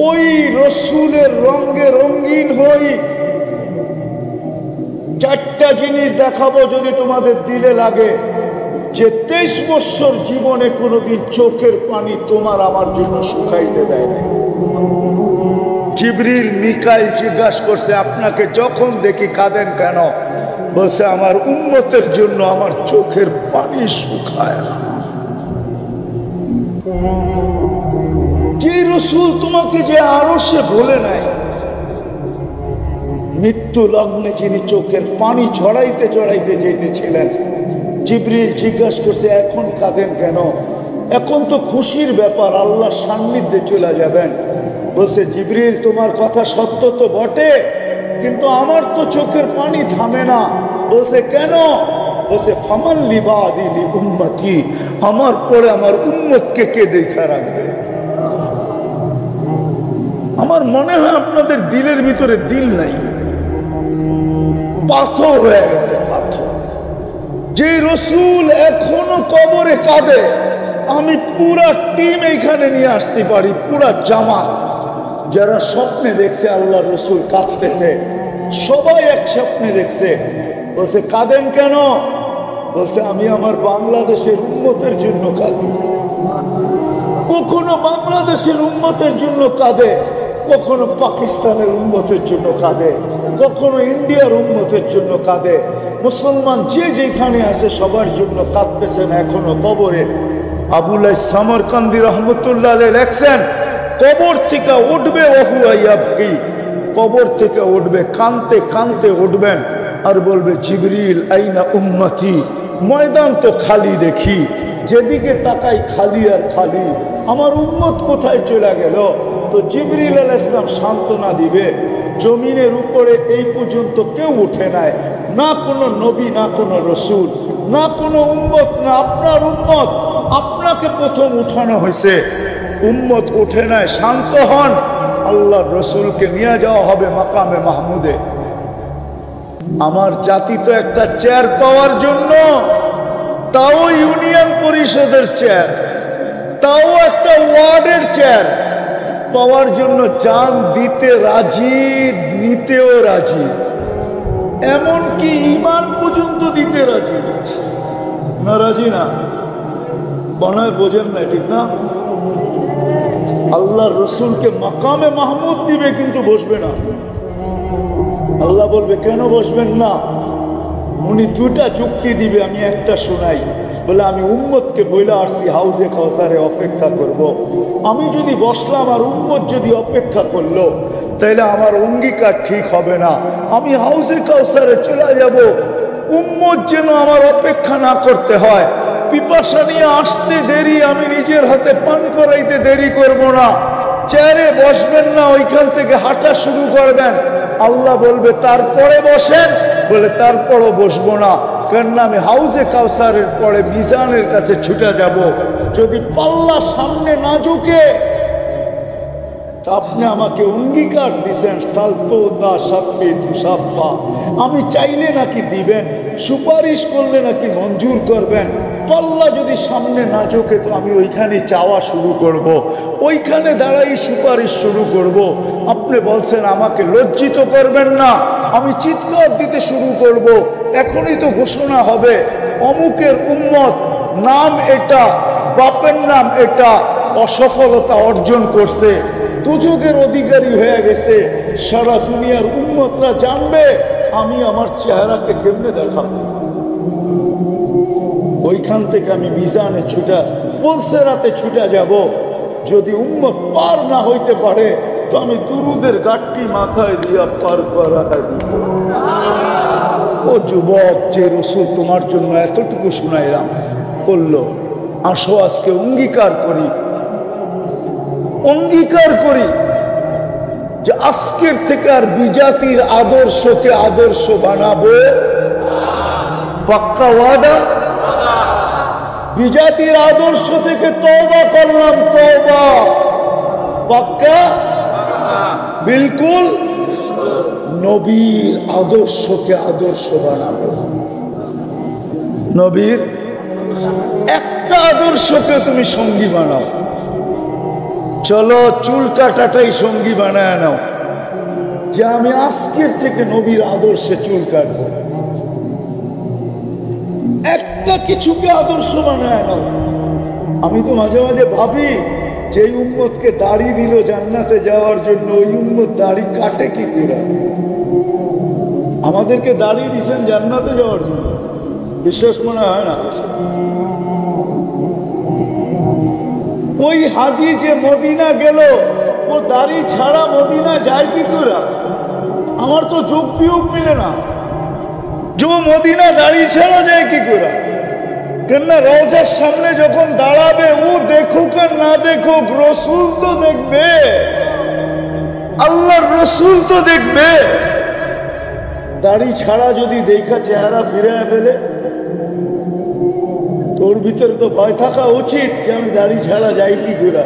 ওই রসুলের রঙে রঙিন হই। চারটা জিনিস দেখাবো যদি তোমাদের দিলে লাগে, যে 23 বছর জীবনে কোনোদিন চোখের পানি তোমার আমার জন্য শুকাইতে দেয় নাই। জিবরিল মিকাইল জিজ্ঞাসা করছে, আপনাকে যখন দেখি কাঁদেন কেন? বলছে, আমার উম্মতের জন্য আমার চোখের পানি শুকায় না। যে রসুল তোমাকে যে আরো সে বলে নাই, মৃত্যু লগ্নে যিনি চোখের পানি ঝরাইতে ঝরাইতে যেতেছিলেন, জিবরিল জিজ্ঞাসা করছে, এখন কাঁদেন কেন? এখন তো খুশির ব্যাপার, আল্লাহর সান্নিধ্যে চলে যাবেন। বলছে, জিবরিল তোমার কথা সত্য তো বটে, কিন্তু আমার তো চোখের পানি থামে না। বলছে, কেন? বলছে, ফামান লিবাদি লি উম্মতি, আমার পরে আমার উম্মতকে কে দেখা রাখবে? আমার মনে হয় আপনাদের দিলের ভিতরে দিল নাই, পাথর হয়ে গেছে পাথর। যে রসুল এখনো কবরে কাঁদে, আমি পুরা টিম এইখানে নিয়ে আসতে পারি, পুরা জামাত যারা স্বপ্নে দেখছে আল্লাহ রসুল কাঁদতেছে, সবাই এক স্বপ্নে দেখছে। বলছে, কাঁদেন কেন? বলছে, আমি আমার বাংলাদেশের উম্মতের জন্য কাঁদি। কখনো বাংলাদেশের উম্মতের জন্য কাঁদে, কখনো পাকিস্তানের উম্মতের জন্য কাঁদে, কখনো ইন্ডিয়ার উম্মতের জন্য কাঁদে। মুসলমান যে যেখানে আছে সবার জন্য কাঁদতেছেন এখনো কবরে। আবুলাই সামরকান্দি রহমতুল্লাহ আলাইহি লেখছেন, কবর থেকে উঠবে ওহুয়াইয়াবকি, কবর থেকে উঠবে কানতে কানতে উঠবেন আর বলবে, জিবরিল আইনা উম্মতি, ময়দান তো খালি দেখি, যেদিকে তাকাই খালি আর খালি, আমার উম্মত কোথায় চলে গেল? তো জিবরিল আলাইহিস সালাম সান্ত্বনা দিবে, জমিনের উপরে এই পর্যন্ত কেউ উঠে নাই, না কোনো নবী, না কোনো রসুল, না কোনো উম্মত, না আপনার উম্মত। আপনাকে প্রথম উঠানো হয়েছে, উম্মত উঠে নাই, শান্ত হন। আল্লাহর রসুলকে নিয়ে যাওয়া হবে মাকামে মাহমুদে। আমার জাতি তো একটা চেয়ার পাওয়ার জন্য, তাও ইউনিয়ন পরিষদের চেয়ার, তাও একটা ওয়ার্ডের চেয়ার পাওয়ার জন্য জান দিতে রাজি, নিতেও রাজি, এমনকি ঈমান পর্যন্ত দিতে রাজি। না রাজি না? বনায় বোঝেন না, ঠিক না? আল্লাহর রসুলকে মাকামে মাহমুদ দিবে, কিন্তু বসবে না। আল্লাহ বলবে, কেন বসবেন না? উনি দুটা যুক্তি দিবে, আমি একটা শোনাই। বলে, আমি উম্মতকে বইলা আসছি হাউজে কাউসারে অপেক্ষা করব। আমি যদি বসলাম আর উম্মত যদি অপেক্ষা করলো, তাইলে আমার অঙ্গীকার ঠিক হবে না। আমি হাউজে কাউসারে চলে যাব, উম্মত যেন আমার অপেক্ষা না করতে হয়। পিপাসা নিয়ে আসতে দেরি, আমি নিজের হাতে পান করাইতে দেরি করব না। চেয়ারে বসবেন না, ওইখান থেকে হাঁটা শুরু করবেন। আল্লাহ বলবে, তারপরে বসেন। বলে, তারপরও বসবো না, কেননা আমি হাউজে কাউসারের পরে মিজানের কাছে ছুটে যাব। যদি পাল্লা সামনে না ঝুঁকে, আপনি আমাকে অঙ্গীকার দিছেন, সালতো দা সাফে তুষাফা, আমি চাইলে নাকি দিবেন, সুপারিশ করলে নাকি মঞ্জুর করবেন। পাল্লা যদি সামনে না ঝোঁকে, তো আমি ওইখানে চাওয়া শুরু করব, ওইখানে দাঁড়াই সুপারিশ শুরু করব। আপনি বলছেন আমাকে লজ্জিত করবেন না, আমি চিৎকার দিতে শুরু করব। এখনই তো ঘোষণা হবে, অমুকের উম্মত, নাম এটা, বাপের নাম এটা, অসফলতা অর্জন করছে, দুযোগের অধিকারী হয়ে গেছে। সারা দুনিয়ার উম্মতরা জানবে আমি আমার চেহারাকে কেমনে দেখাবো। ওইখান থেকে আমি মিজানে ছুটা, পুলসেরাতে ছুটা যাব। যদি উম্মত পার না হইতে পারে, তো আমি দুরুদের গাঠটি মাথায় দিয়া পার করা দিব। ও যুবক, যে রসুল তোমার জন্য এতটুকু শুনাইলাম করলো, আসো আজকে অঙ্গীকার করি, অঙ্গীকার করি যে আজকের থেকে আর বিজাতির আদর্শকে আদর্শ বানাবো। পাক্কা ওয়াদা? বিজাতির আদর্শ থেকে তওবা করলাম, তওবা। পাক্কা? বিলকুল। নবীর আদর্শকে আদর্শ বানাবো। নবীর একটা আদর্শকে তুমি সঙ্গী বানাও। চলো চুল কাটাটাই সঙ্গী বানায় নাও, যে আমি আজকের থেকে নবীর আদর্শে চুল কাটবো। একটা কিছুকে আদর্শ বানায় নাও। আমি তো মাঝে মাঝে ভাবি, যে উম্মতকে দাড়ি দিল জান্নাতে যাওয়ার জন্য, ওই উম্মত দাড়ি কাটে কি করে? আমাদেরকে দাড়ি দিছেন জান্নাতে যাওয়ার জন্য, বিশ্বাস মনে হয় না। ওই হাজি যে মদিনা গেল, ও দাড়ি ছাড়া মদিনা যায় কি করে? আমার তো যোগ বিয়োগ মিলে না, যে মদিনা দাড়ি ছাড়া যায় কি করে? কেননা রওজার সামনে যখন দাঁড়াবে, ও দেখুক আর না দেখুক, রসুল তো দেখবে, আল্লাহর রসুল তো দেখবে। দাড়ি ছাড়া যদি দেখা চেহারা ফিরে ফেলে, তোর ভিতরে তো ভয় থাকা উচিত যে আমি দাড়ি ছাড়া যাই কি করে।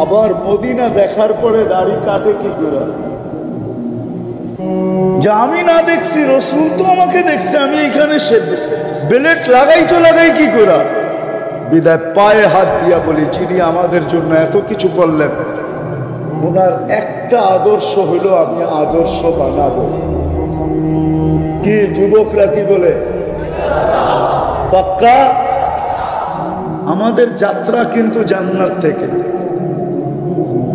আবার মদিনা দেখার পরে দাড়ি কাটে কি করে? যে আমি না দেখছি, রসুল তো আমাকে দেখছে, আমি এখানে বেলেট লাগাই তো লাগাই কি করে? বিদায় পায়ে হাত দিয়া বলি, যিনি আমাদের জন্য এত কিছু করলেন, ওনার একটা আদর্শ হইল আমি আদর্শ বানাবো। কি যুবকরা কি বলে? পাক্কা? আমাদের যাত্রা কিন্তু জান্নাত থেকে।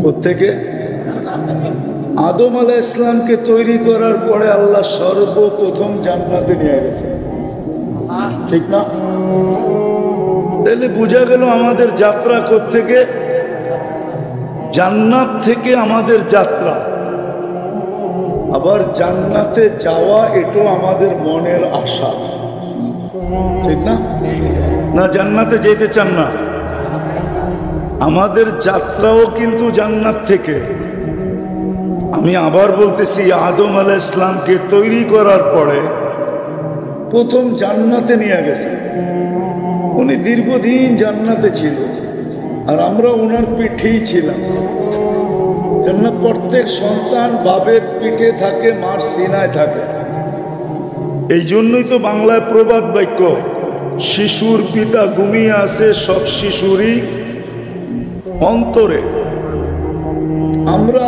কোত্থেকে? আদম আলাইহিস ইসলামকে তৈরি করার পরে আল্লাহ সর্বপ্রথম জান্নাতে নিয়ে গেছে, ঠিক না? তাহলে বোঝা গেল আমাদের যাত্রা কোত্থেকে? জান্নাত থেকে আমাদের যাত্রা। আবার জান্নাতে যাওয়া এটাও আমাদের মনের আশা, ঠিক না? না জান্নাতে যেতে চান না? আমাদের যাত্রাও কিন্তু জান্নাত থেকে। আমি আবার বলতেছি, আদম আলাইহিস ইসলামকে তৈরি করার পরে প্রথম জান্নাতে নিয়ে গেছে। উনি দীর্ঘদিন জান্নাতে ছিল, আর আমরা ওনার পিঠেই ছিলাম। কেননা প্রত্যেক সন্তান বাবের পিঠে থাকে, মার সিনায় থাকে। এই জন্যই তো বাংলায় প্রবাদ বাক্য, শিশুর পিতা ঘুমিয়ে আছে সব শিশুরই অন্তরে। আমরা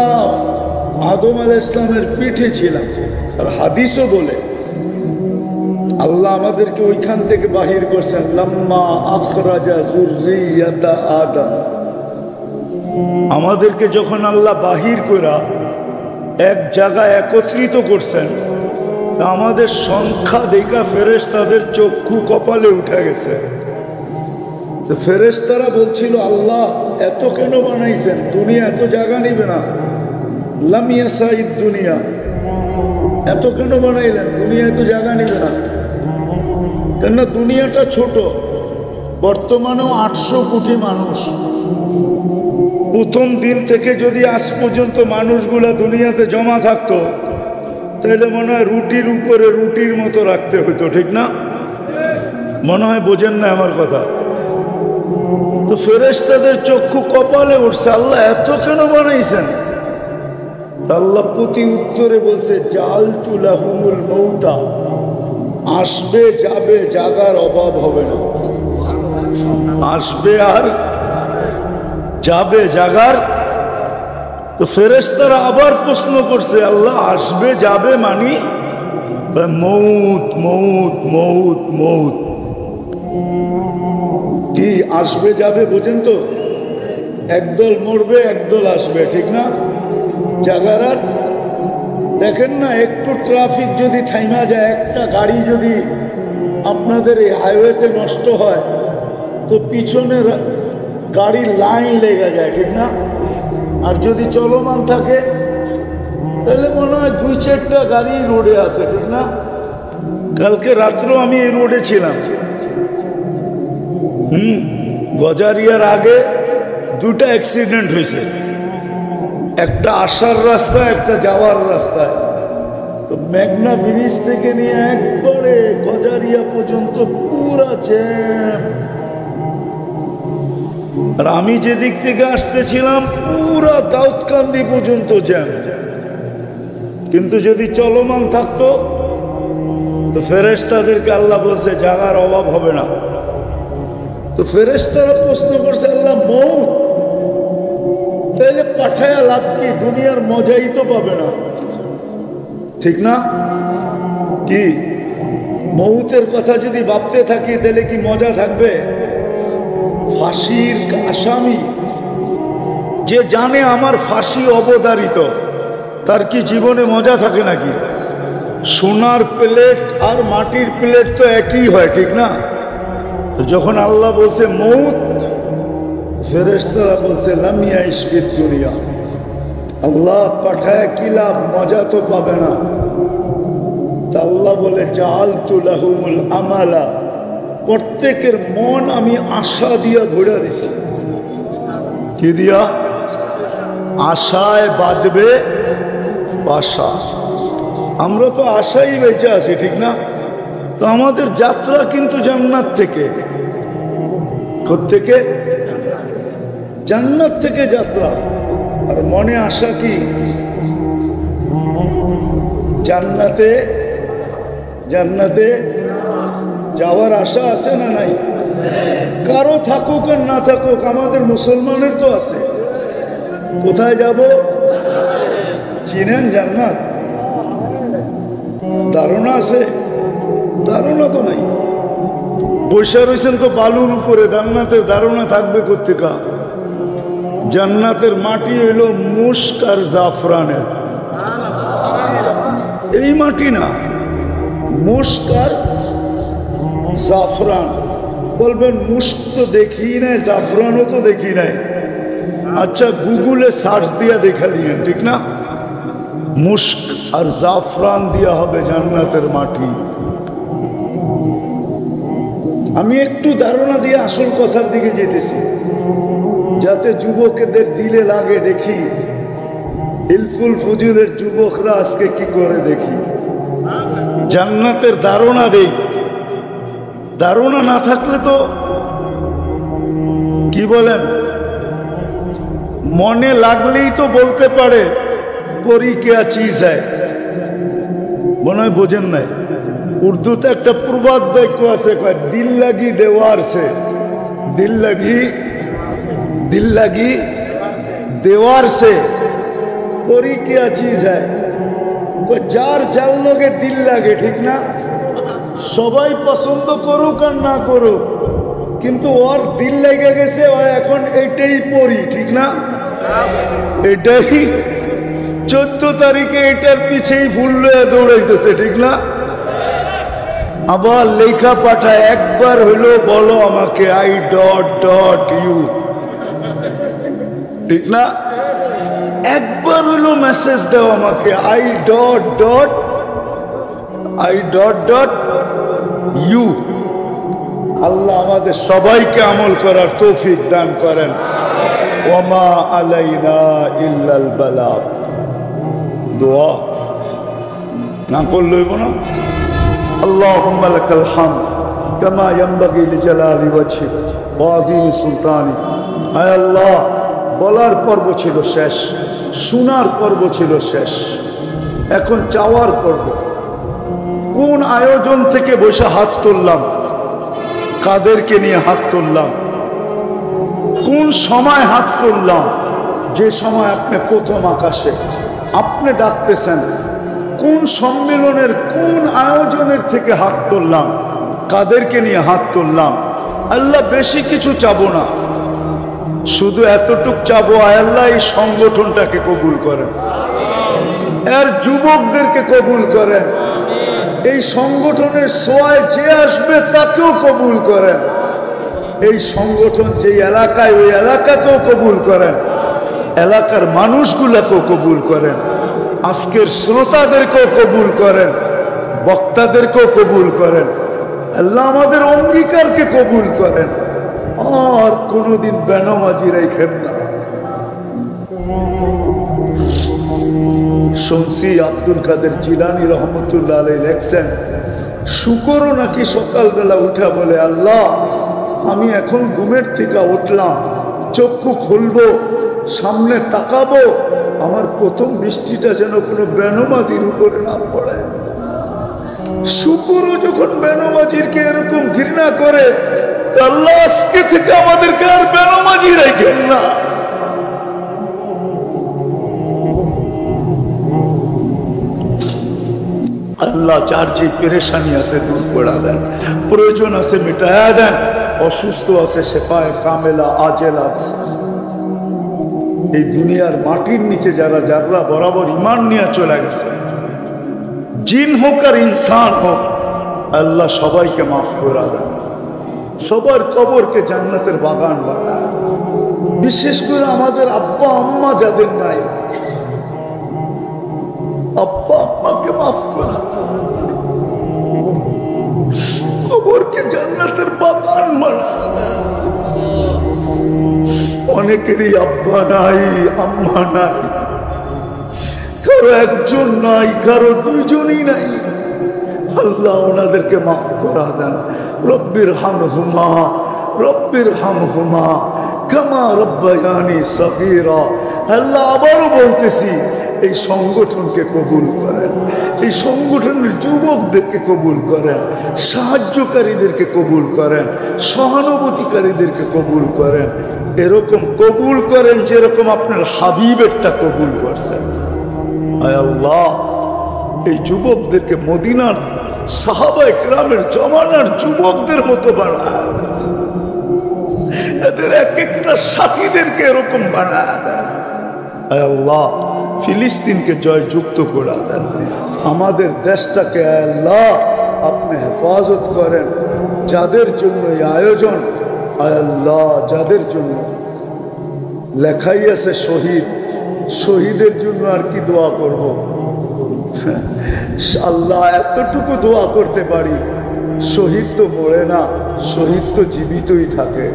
আদম আলাইহিস ইসলামের পিঠে ছিলাম। আর হাদিসও বলে, আল্লাহ আমাদেরকে ওইখান থেকে বাহির করছেন, লাম্মা আখরাজা যুররিয়াতা আদম। আমাদেরকে যখন আল্লাহ বাহির করা এক জায়গায় একত্রিত করছেন, তা আমাদের সংখ্যা দেখা ফেরেশতাদের চক্ষু কপালে উঠে গেছে। তো ফেরেশতারা বলছিল, আল্লাহ এত কেন বানাইছেন? দুনিয়া এত জায়গা নিবে না। লাম ইয়াসাইদ দুনিয়া, এত কেন বানাইলেন? দুনিয়া এত জায়গা নিবে না। কেননা দুনিয়াটা ছোট, বর্তমানেও 800 কোটি মানুষ। প্রথম দিন থেকে যদি আজ পর্যন্ত মানুষগুলা দুনিয়াতে জমা থাকতো, তাহলে মনে হয় রুটির উপরে রুটির মতো রাখতে হতো, ঠিক না? মনে হয় বোঝেন না আমার কথা। তো ফেরেশতাদের চক্ষু কপালে উঠছে, আল্লাহ এত কেন বানাইছেন? আল্লাহ প্রতি উত্তরে বলছে, জাআলতু লাহুমুল মৌতা, আসবে যাবে, জাগার অভাব হবে না। আসবে আর যাবে, জাগার। তো ফেরেশতারা আবার প্রশ্ন করছে, আল্লাহ আসবে যাবে মানি? মৌত মৌত মৌত মৌত। কি আসবে যাবে বোঝেন তো? একদল মরবে, একদল আসবে, ঠিক না? জাগার আর দেখেন না, একটু ট্রাফিক যদি থাইমা যায়, একটা গাড়ি যদি আপনাদের এই হাইওয়েতে নষ্ট হয়, তো পিছনের গাড়ির লাইন লেগে যায়, ঠিক না? আর যদি চলমান থাকে, তাহলে মনে হয় 2-4টা গাড়ি রোডে আছে, ঠিক না? কালকে রাত্রেও আমি এই রোডে ছিলাম। গজারিয়ার আগে 2টা অ্যাক্সিডেন্ট হয়েছে, একটা আসার রাস্তা, একটা যাওয়ার রাস্তায়। তো মেঘনা ব্রিজ থেকে নিয়ে একবারে গজারিয়া পর্যন্ত পুরা জ্যাম। আর আমি যেদিক থেকে আসতেছিলাম পুরা দাউদকান্দি পর্যন্ত জ্যাম। কিন্তু যদি চলমান থাকতো, তো ফেরেশতাদেরকে আল্লাহ বলছে জায়গার অভাব হবে না। তো ফেরেশতারা প্রশ্ন করছে, আল্লাহ মৌত তাহলে পাঠায়া লাভ কি? দুনিয়ার মজাই তো পাবে না, ঠিক না? কি মৌতের কথা যদি ভাবতে থাকি তাহলে কি মজা থাকবে? ফাঁসির আসামি যে জানে আমার ফাঁসি অবধারিত, তার কি জীবনে মজা থাকে নাকি? সোনার প্লেট আর মাটির প্লেট তো একই হয়, ঠিক না? তো যখন আল্লাহ বলছে মৌত, ফেরেশতারা বলছে লাম ইয়াইশ ফিদ দুনিয়া, আল্লাহ পাঠায় কি লাভ, মজা তো পাবে না। তা আল্লাহ বলে জাআলতু লাহুমুল আমালা, প্রত্যেকের মন আমি আশা দিয়া ভরে দিছি। কি দিয়া? আশায় বাঁধবে বাসা। আমরা তো আশাই বেঁচে আছি, ঠিক না? তো আমাদের যাত্রা কিন্তু জান্নাত থেকে। কোত্থেকে? জান্নাত থেকে যাত্রা। আর মনে আশা কি? জান্নাতে জান্নাতে যাওয়ার আশা আছে না নাই? কারো থাকুক আর না থাকুক, আমাদের মুসলমানের তো আছে। কোথায় যাব? চিনেন জান্নাত? ধারণা আছে? ধারণা তো নাই। বৈশা রয়েছেন তো বালুর উপরে, জান্নাতের ধারণা থাকবে কোথেকে? জান্নাতের মাটি হইল মুস্ক আর জাফরানের। এই মাটি না, মুস্ক আর জাফরান। বলবেন মুস্ক তো দেখি নাই, জাফরানও তো দেখি নাই। আচ্ছা গুগলে সার্চ দিয়া দেখা দিয়েন, ঠিক না? মুস্ক আর জাফরান দিয়া হবে জান্নাতের মাটি। আমি একটু ধারণা দিয়ে আসল কথার দিকে যেতেছি, যাতে যুবকদের দিলে লাগে। দেখি হিলফুল ফুজুরের যুবকরা আজকে কি করে, দেখি জান্নাতের ধারণা দেই। ধারণা না থাকলে তো কি বলেন, মনে লাগলেই তো বলতে পারে পরি কেয়া চিজ হ্যায়। মনে হয় বোঝেন নাই? উর্দুতে একটা প্রবাদ বাক্য আছে, দিল লাগি দেওয়ার সে, দিল লাগি দেওয়ার সে পরি কেয়া চিজ হ্যায়। যার যার লোকে দিল লাগে, ঠিক না? সবাই পছন্দ করুক আর না করুক, কিন্তু ওর দিল লেগে গেছে, ও এখন এটাই পড়ি, ঠিক না? এটাই 14 তারিখে এটার পিছেই ফুল লয়ে দৌড়াইতেছে, ঠিক না? আবার লেখা পাঠায়, একবার হইলো বলো আমাকে আই ডট ডট ইউ, ঠিক না? একবার হইলো মেসেজ দাও আমাকে আই ডট ডট ইউ। আল্লাহ আমাদের সবাইকে আমল করার তৌফিক দান করেন। ওয়ামা আলাইনা ইল্লাল বালাগ। দোয়া না করলে হইব না? আল্লাহুম্মা লাকাল হামদ কামা ইয়ানবাগি লিজালালি ওয়াজহিক ওয়া আযীমি সুলতানিক। আয় আল্লাহ, বলার পর্ব ছিল শেষ, শোনার পর্ব ছিল শেষ, এখন চাওয়ার পর্ব। কোন আয়োজন থেকে বসে হাত তুললাম, কাদেরকে নিয়ে হাত তুললাম, কোন সময় হাত তুললাম? যে সময় আপনি প্রথম আকাশে আপনি ডাকতেছেন। কোন সম্মেলনের, কোন আয়োজনের থেকে হাত তুললাম, কাদেরকে নিয়ে হাত তুললাম? আল্লাহ বেশি কিছু চাবো না, শুধু এতটুক চাবো, আল্লাহ এই সংগঠনটাকে কবুল করেন, এর যুবকদেরকে কবুল করেন, এই সংগঠনের সোয়ায় যে আসবে তাকেও কবুল করেন, এই সংগঠন যে এলাকায় ওই এলাকাকেও কবুল করেন, এলাকার মানুষগুলাকেও কবুল করেন, আজকের শ্রোতাদেরকেও কবুল করেন, বক্তাদেরকেও কবুল করেন। আল্লাহ আমাদের অঙ্গীকারকে কবুল করেন, আর কোনোদিন বেনামাজি রাখেন না। শুনছি আব্দুল কাদের জিলানী রহমতুল্লাহ আলাইহি লেখছেন, শুকরও নাকি সকালবেলা উঠা বলে, আল্লাহ আমি এখন ঘুমের থেকে উঠলাম, চক্ষু খুলবো, সামনে তাকাবো, আমার প্রথম বৃষ্টিটা যেন কোনো বেনামাজির উপরে না পড়ে। শুকরও যখন বেনামাজিরকে এরকম ঘৃণা করে, আল্লাহ আজকে থেকে আমাদেরকে আর বেনামাজি রাখেন না। আল্লাহ যার যে পেরেশানি আছে দূর করে দেন, প্রয়োজন আছে মিটায়া দেন, অসুস্থ আছে শেফায়ে কামেলা আজেলা। এই দুনিয়ার মাটির নিচে যারা যারা বরাবর ইমান নিয়ে চলে গেছে, জিন হোক আর ইনসান হোক, আল্লাহ সবাইকে মাফ করে দেন, সবার কবরকে জান্নাতের বাগান বানায়। বিশেষ করে আমাদের আব্বা আম্মা যাদের নাই, আব্বা আম্মাকে মাফ করে দেন, কবরকে জান্নাতের বাগান বানায় দেন। অনেকেরই আব্বা নাই, আম্মা নাই, কারো একজন নাই, কারো দুইজনই নাই। আল্লাহ ওনাদেরকে মাফ করা দেন। রব্বির হামহুমা রব্বির হামহুমা কামা রব্বায়ানি সগীরা। আল্লাহ আবারও বলতেছি, এই সংগঠনকে কবুল করেন, এই সংগঠনের যুবকদেরকে কবুল করেন, সাহায্যকারীদেরকে কবুল করেন, সহানুভূতিকারীদেরকে কবুল করেন। এরকম কবুল করেন যেরকম আপনার হাবিবেরটা কবুল করছেন। আয় আল্লাহ, এই যুবকদেরকে মদিনার সাহাবা ইকরামের জমানার যুবকদের মতো বানায়, এদের এক একটা সাথীদেরকে এরকম বানায় দেন। আয় আল্লাহ, ফিলিস্তিনকে জয়যুক্ত করে দেন, আমাদের দেশটাকে আয় আল্লাহ আপনি হেফাজত করেন। যাদের জন্য এই আয়োজন, আয় আল্লাহ যাদের জন্য লেখাই আছে শহীদ, শহীদের জন্য আর কি দোয়া করব। আল্লাহ এতটুকু দোয়া করতে পারি, শহীদ তো মরে না, শহীদ তো জীবিতই থাকে।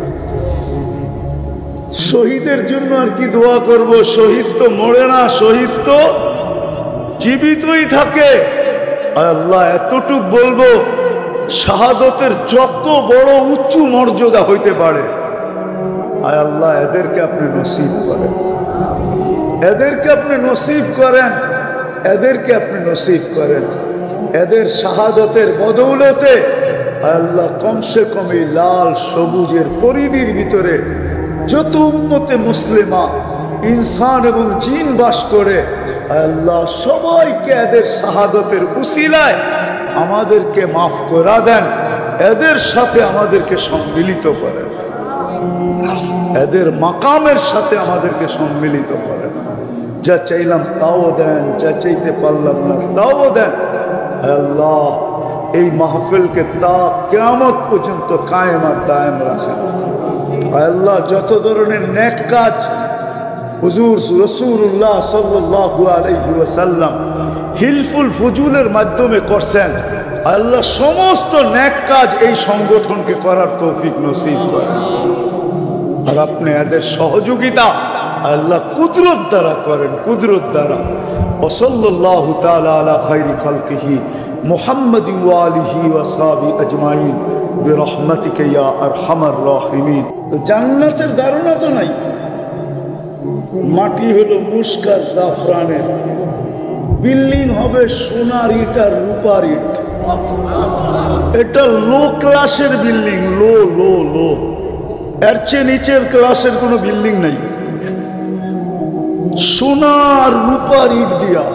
শহীদের জন্য আর কি দোয়া করব, শহীদ তো মরে না, শহীদ তো জীবিতই থাকে। আল্লাহ এতটুক বলবো, শাহাদতের যত বড় উচ্চ মর্যাদা হইতে পারে, আয় আল্লাহ এদেরকে আপনি নসিব করেন, এদেরকে আপনি নসিব করেন, এদেরকে আপনি নসিব করেন। এদের শাহাদতের বদৌলতে আল্লাহ কমসে কম এই লাল সবুজের পরিধির ভিতরে যত উম্মতে মুসলিমা ইনসান এবং জিন বাস করে, আল্লাহ সবাইকে এদের শাহাদতের উসিলায় আমাদেরকে মাফ করা দেন, এদের সাথে আমাদেরকে সম্মিলিত করেন, এদের মাকামের সাথে আমাদেরকে সম্মিলিত করেন। যা চাইলাম তাও দেন, যা চাইতে পারলাম না তাও দেন। আল্লাহ এই মাহফিলকে তা কিয়ামত পর্যন্ত কায়েম আর দায়েম রাখেন। আল্লাহ যত ধরনের নেক কাজ হুজুর রাসূলুল্লাহ সাল্লাল্লাহু আলাইহি ওয়াসাল্লাম হিলফুল ফুজুলের মাধ্যমে করছেন, আল্লাহ সমস্ত নেক কাজ এই সংগঠনকে করার তৌফিক নসিব করেন। আর আপনি এদের সহযোগিতা আল্লাহ কুদরত দ্বারা করেন, কুদরত দ্বারা। ওয়াসাল্লাল্লাহু তাআলা আলা খায়রি খালকিহি মুহাম্মাদিন ওয়া আলিহি ওয়া আসহাবিহি আজমাইন বিরহমাতিকা ইয়া আরহামার রাহিমিন। জান্নাতের ধারণা তো নাই, মাটি হলো মুস্কার জাফরানের, বিল্ডিং হবে সোনার ইট আর রূপার ইট। এটা লো ক্লাসের বিল্ডিং, লো লো লো, এর চেয়ে নিচের ক্লাসের কোনো বিল্ডিং নাই। সোনার রূপার ইট দিয়া,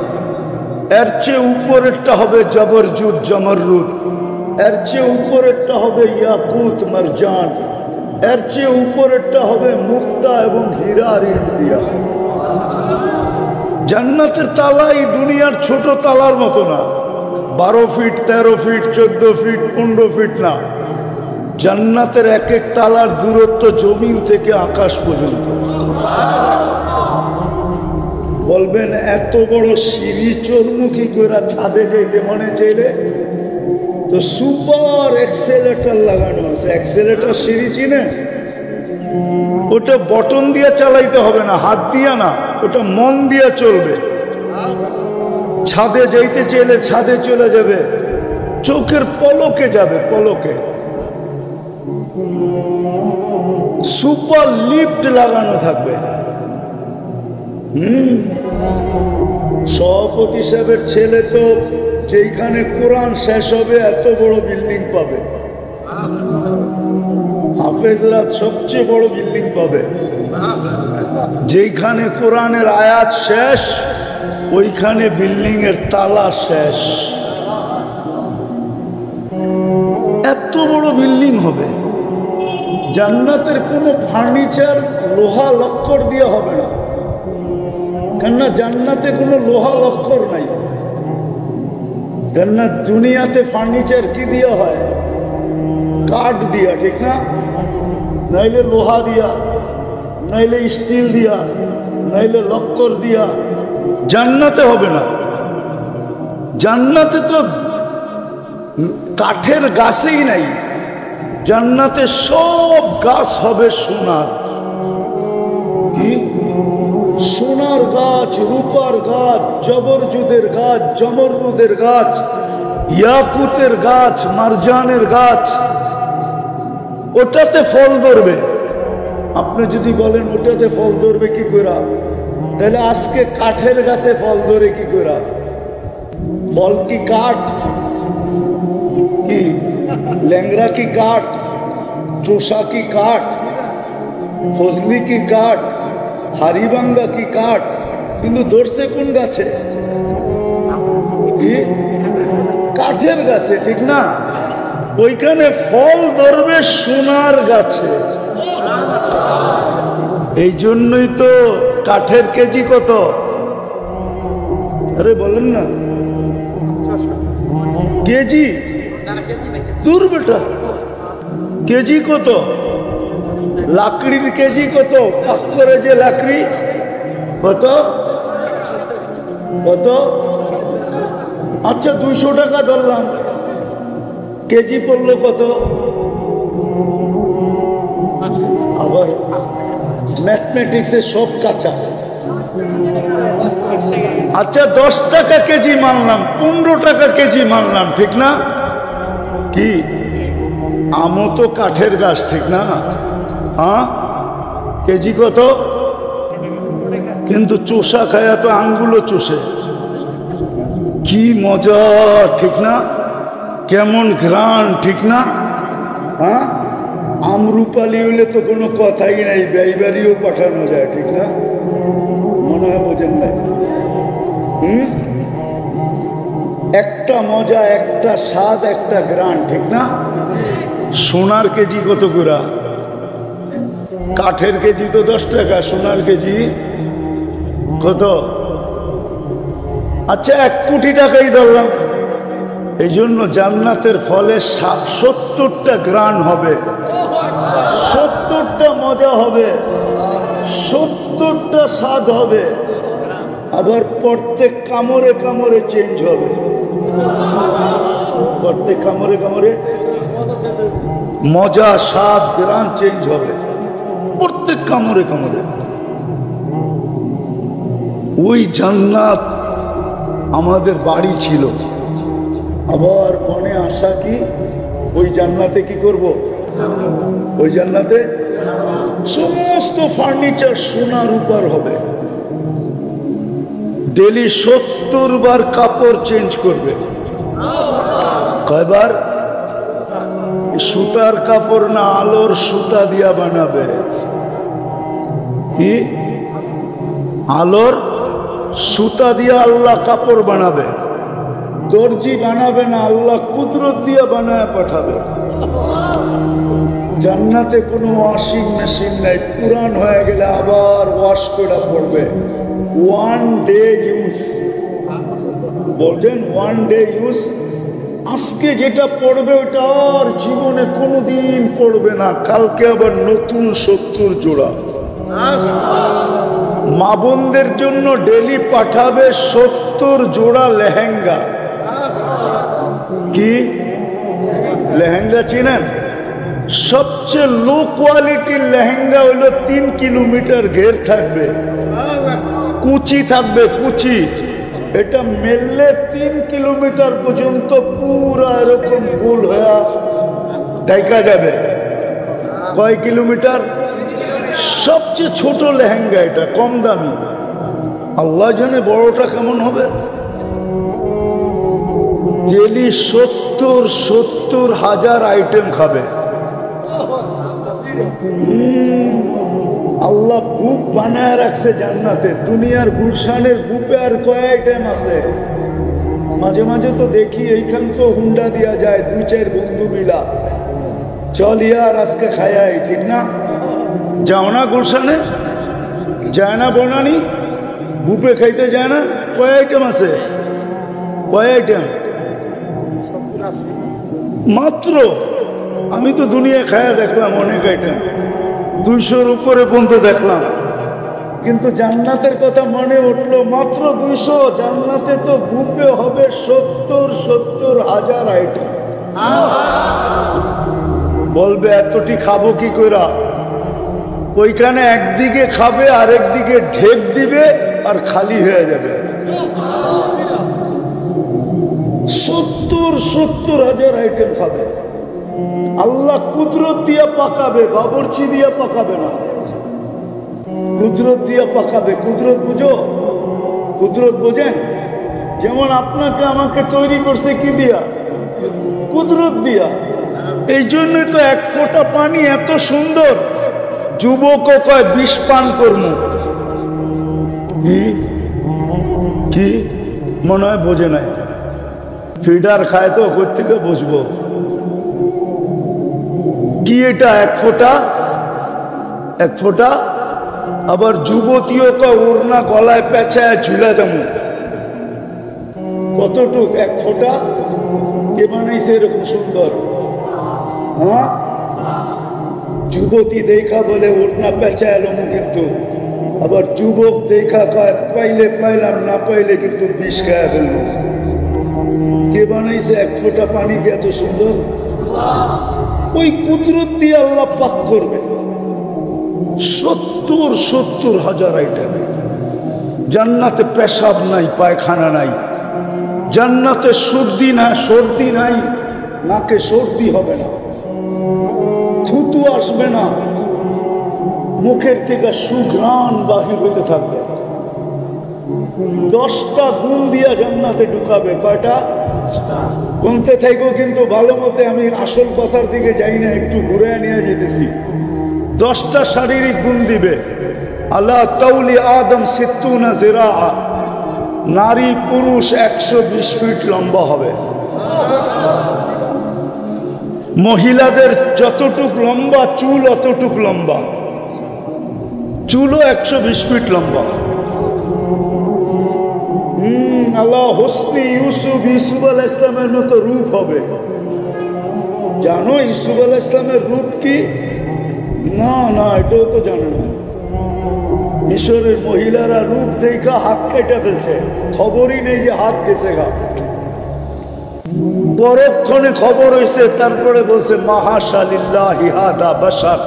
এর চেয়ে উপরেরটা হবে জবরজুদ জমরুদ, এর চেয়ে উপরেরটা হবে ইয়াকুত মারজান, এর চেয়ে উপরেরটা হবে মুক্তা এবং হীরার ইট দিয়া। জান্নাতের তালাই দুনিয়ার ছোট তালার মতো না, 12 ফিট 13 ফিট 14 ফিট 15 ফিট না। জান্নাতের এক এক তালার দূরত্ব জমিন থেকে আকাশ পর্যন্ত। বলবেন এত বড় সিঁড়ি চোরমুখী করে ছাদে যাইতে মনে চাইলে তো সুপার এক্সেলেটর লাগানো আছে। এক্সেলেটর সিঁড়ি চিনে? ওটা বটন দিয়ে চালাইতে হবে না, হাত দিয়া না, ওটা মন দিয়ে চলবে। ছাদে যাইতে চাইলে ছাদে চলে যাবে, চোখের পলকে যাবে, পলকে। সুপার লিফট লাগানো থাকবে। সভাপতি সাহেবের ছেলে তো যেখানে কোরআন শেষ হবে এত বড় বিল্ডিং পাবে, হাফেজরা সবচেয়ে বড় বিল্ডিং পাবে। যেখানে কোরআনের আয়াত শেষ ওইখানে বিল্ডিং এর তালা শেষ। এত বড় বিল্ডিং হবে। জান্নাতের কোনো ফার্নিচার লোহা লক্কর দিয়ে হবে না, কেননা জান্নাতে কোনো লোহা লক্কর নাই। কেননা দুনিয়াতে ফার্নিচার কি দিয়ে হয়? কাঠ দিয়া, ঠিক না? নাইলে লোহা দিয়া, নাইলে স্টিল দিয়া, নাইলে লক্কর দিয়া। জান্নাতে হবে না। জান্নাতে তো কাঠের গাছেই নাই। জান্নাতে সব গাছ হবে সোনার। কি? সোনার গাছ, রূপার গাছ, জবরজুদের গাছ, জমরুদের গাছ, ইয়াকুতের গাছ, মারজানের গাছ। ওটাতে ফল ধরবে। আপনি যদি বলেন ওটাতে ফল ধরবে কি করে, তাহলে আজকে কাঠের গাছে ফল ধরে কি করে? ফল কি কাঠ? কি ল্যাংরা কি কাঠ? চোষা কি কাঠ? ফজলি কি কাঠ? হারিবাঙ্গা কি কাঠ? কিন্তু ধরছে কোন গাছে? কি কাঠের গাছে, ঠিক না? ওইখানে ফল ধরবে সোনার গাছে। এই জন্যই তো কাঠের কেজি কত? আরে বলেন না, কেজি দূর বেটা, কেজি কত? লাকড়ির কেজি কত? পাক করে যে লাকড়ি কত কত? আচ্ছা 200 টাকা ধরলাম, কেজি পড়লো কত? আবার ম্যাথমেটিক্সে সব কাঁচা। আচ্ছা 10 টাকা কেজি মানলাম, 15 টাকা কেজি মানলাম, ঠিক না? কি আমও তো কাঠের গাছ, ঠিক না? হ্যাঁ, কেজি কত? কিন্তু চোষা খায়া তো আঙ্গুলও চষে। কি মজা, ঠিক না? কেমন ঘ্রাণ, ঠিক না? হ্যাঁ, আমরুপালি হইলে তো কোনো কথাই নাই, ব্যয়বাড়িও পাঠানো যায়, ঠিক না? মনে হয় বোঝেন নাই? একটা মজা, একটা স্বাদ, একটা ঘ্রাণ, ঠিক না? সোনার কেজি কত করে? কাঠের কেজি তো 10 টাকা, সোনার কেজি কত? আচ্ছা 1 কোটি টাকাই ধরলাম। এই জন্য জান্নাতের ফলে 70টা ঘ্রাণ হবে, 70টা মজা হবে, 70টা স্বাদ হবে। আবার প্রত্যেক কামড়ে কামড়ে চেঞ্জ হবে। প্রত্যেক কামড়ে কামড়ে মজা, স্বাদ, ঘ্রাণ চেঞ্জ হবে। প্রত্যেক কামড়ে কামড়ে। ওই জান্নাত আমাদের বাড়ি ছিল। আবার মনে আশা কি, ওই জান্নাতে কি করব? ওই জান্নাতে সমস্ত ফার্নিচার সোনার উপর হবে। ডেলি 70 বার কাপড় চেঞ্জ করবে। কয়বার? সুতার কাপড় না, আলোর সুতা দিয়া বানাবে। কি আলোর সুতা দিয়া আল্লাহ কাপড় বানাবে। দর্জি বানাবে না, আল্লাহ কুদরত দিয়ে বানায় পাঠাবে। জান্নাতে কোনো ওয়াশিং মেশিন নাই, পুরান হয়ে গেলে আবার ওয়াশ করা পড়বে। 1 ডে ইউজ, বলছেন 1 ডে ইউজ। আজকে যেটা পড়বে ওটা আর জীবনে কোনোদিন পড়বে না, কালকে আবার নতুন 70 জোড়া। মা বোনদের জন্য ডেলি পাঠাবে 70 জোড়া লেহেঙ্গা। কি লেহেঙ্গা চিনেন? সবচেয়ে লো কোয়ালিটির লেহেঙ্গা হইল 3 কিলোমিটার ঘের থাকবে, কুচি থাকবে, কুচি। এটা মেললে 3 কিলোমিটার পর্যন্ত পুরা এরকম গোল হয়ে দেখা যাবে। কয় কিলোমিটার? সবচেয়ে ছোট লেহেঙ্গা এটা, কম দামি। আল্লাহ জানে বড়টা কেমন হবে। ডেলি 70 হাজার আইটেম খাবে। আল্লাহ বুক বানায় রাখছে জান্নাতে। দুনিয়ার গুলশানের বুকে আর কয় আইটেম আছে? মাঝে মাঝে তো দেখি এইখান তো হুন্ডা দেওয়া যায়, 2-4 বন্ধু মিলা, চল ইয়ার আজকে খায়াই, ঠিক না? যাও না গুলশানে, যায় না বনানি, বুপে খাইতে যায় না? কয় আইটেম আছে? কয় আইটেম? মাত্র? আমি তো দুনিয়া খায়া দেখলাম অনেক আইটেম, 200-র উপরে পর্যন্ত দেখলাম, কিন্তু জান্নাতের কথা মনে উঠলো মাত্র 200। জান্নাতে তো বুপে হবে 70,000 আইটেম। বলবে এতটি খাবো কি কইরা? ওইখানে একদিকে খাবে, আরেকদিকে ঢেক দিবে আর খালি হয়ে যাবে। 70,000 আইটেম খাবে। আল্লাহ কুদরত দিয়া পাকাবে, বাবরচি দিয়া পাকাবে না, কুদরত দিয়া পাকাবে। কুদরত বুঝো? কুদরত বোঝেন? যেমন আপনাকে আমাকে তৈরি করছে কি দিয়া? কুদরত দিয়া। এই জন্যই তো 1 ফোঁটা পানি এত সুন্দর। যুবকও কয় 20 পান করবো। কি মনে হয় বোঝে নাই? ফিডার খায় তো, কোত্থেকে বুঝবো কি এটা 1 ফোঁটা? 1 ফোঁটা। আবার যুবতীও কয় ওড়না গলায় পেঁচায় ঝুলা যেমন। কতটুক 1 ফোঁটা? কে বানাইছে এরকম সুন্দর? হ্যাঁ, যুবতী দেখা বলে ওড়না পেঁচায় এলো, কিন্তু আবার যুবক দেখা কয় পাইলে পাইলাম, না পাইলে কিন্তু বিষ খায় ফেলবো। কে বানাইছে 1 ফোঁটা পানিকে এত সুন্দর? ওই কুদরত দিয়ে আল্লাহ পাক করবে। 70,000 আইটেম। জান্নাতে পেশাব নাই, পায়খানা নাই। জান্নাতে সর্দি নাই, নাকে সর্দি হবে না, থুতু আসবে না, মুখের থেকে সুঘ্রাণ বাহির হতে থাকবে। 10টা গুণ দিয়া জান্নাতে ঢুকাবে। কয়টা? গুনতে থাকবো, কিন্তু ভালো মতে আমি আসল কথার দিকে যাই না, একটু ঘুরে নিয়ে যেতেছি। 10টা শারীরিক গুণ দিবে। আল্লাহ তাউলি আদম 60 জিরা, নারী পুরুষ 120 ফিট লম্বা হবে। মহিলাদের যতটুক লম্বা চুল অতটুক লম্বা, চুলও 120 ফিট লম্বা। আল্লাহ হোসনি ইউসুফ আলাইহিস সালামের মতো রূপ হবে। জানো ইউসুফ আলাইহিস সালামের রূপ কি? না না, এটাও তো জানো না। মিশরের মহিলারা রূপ দেখা হাত কেটে ফেলছে, খবরই নেই যে হাত গেছে গা। পরক্ষণে খবর হয়েছে, তারপরে বলছে মাহাশা লিল্লাহি হাদা বাশার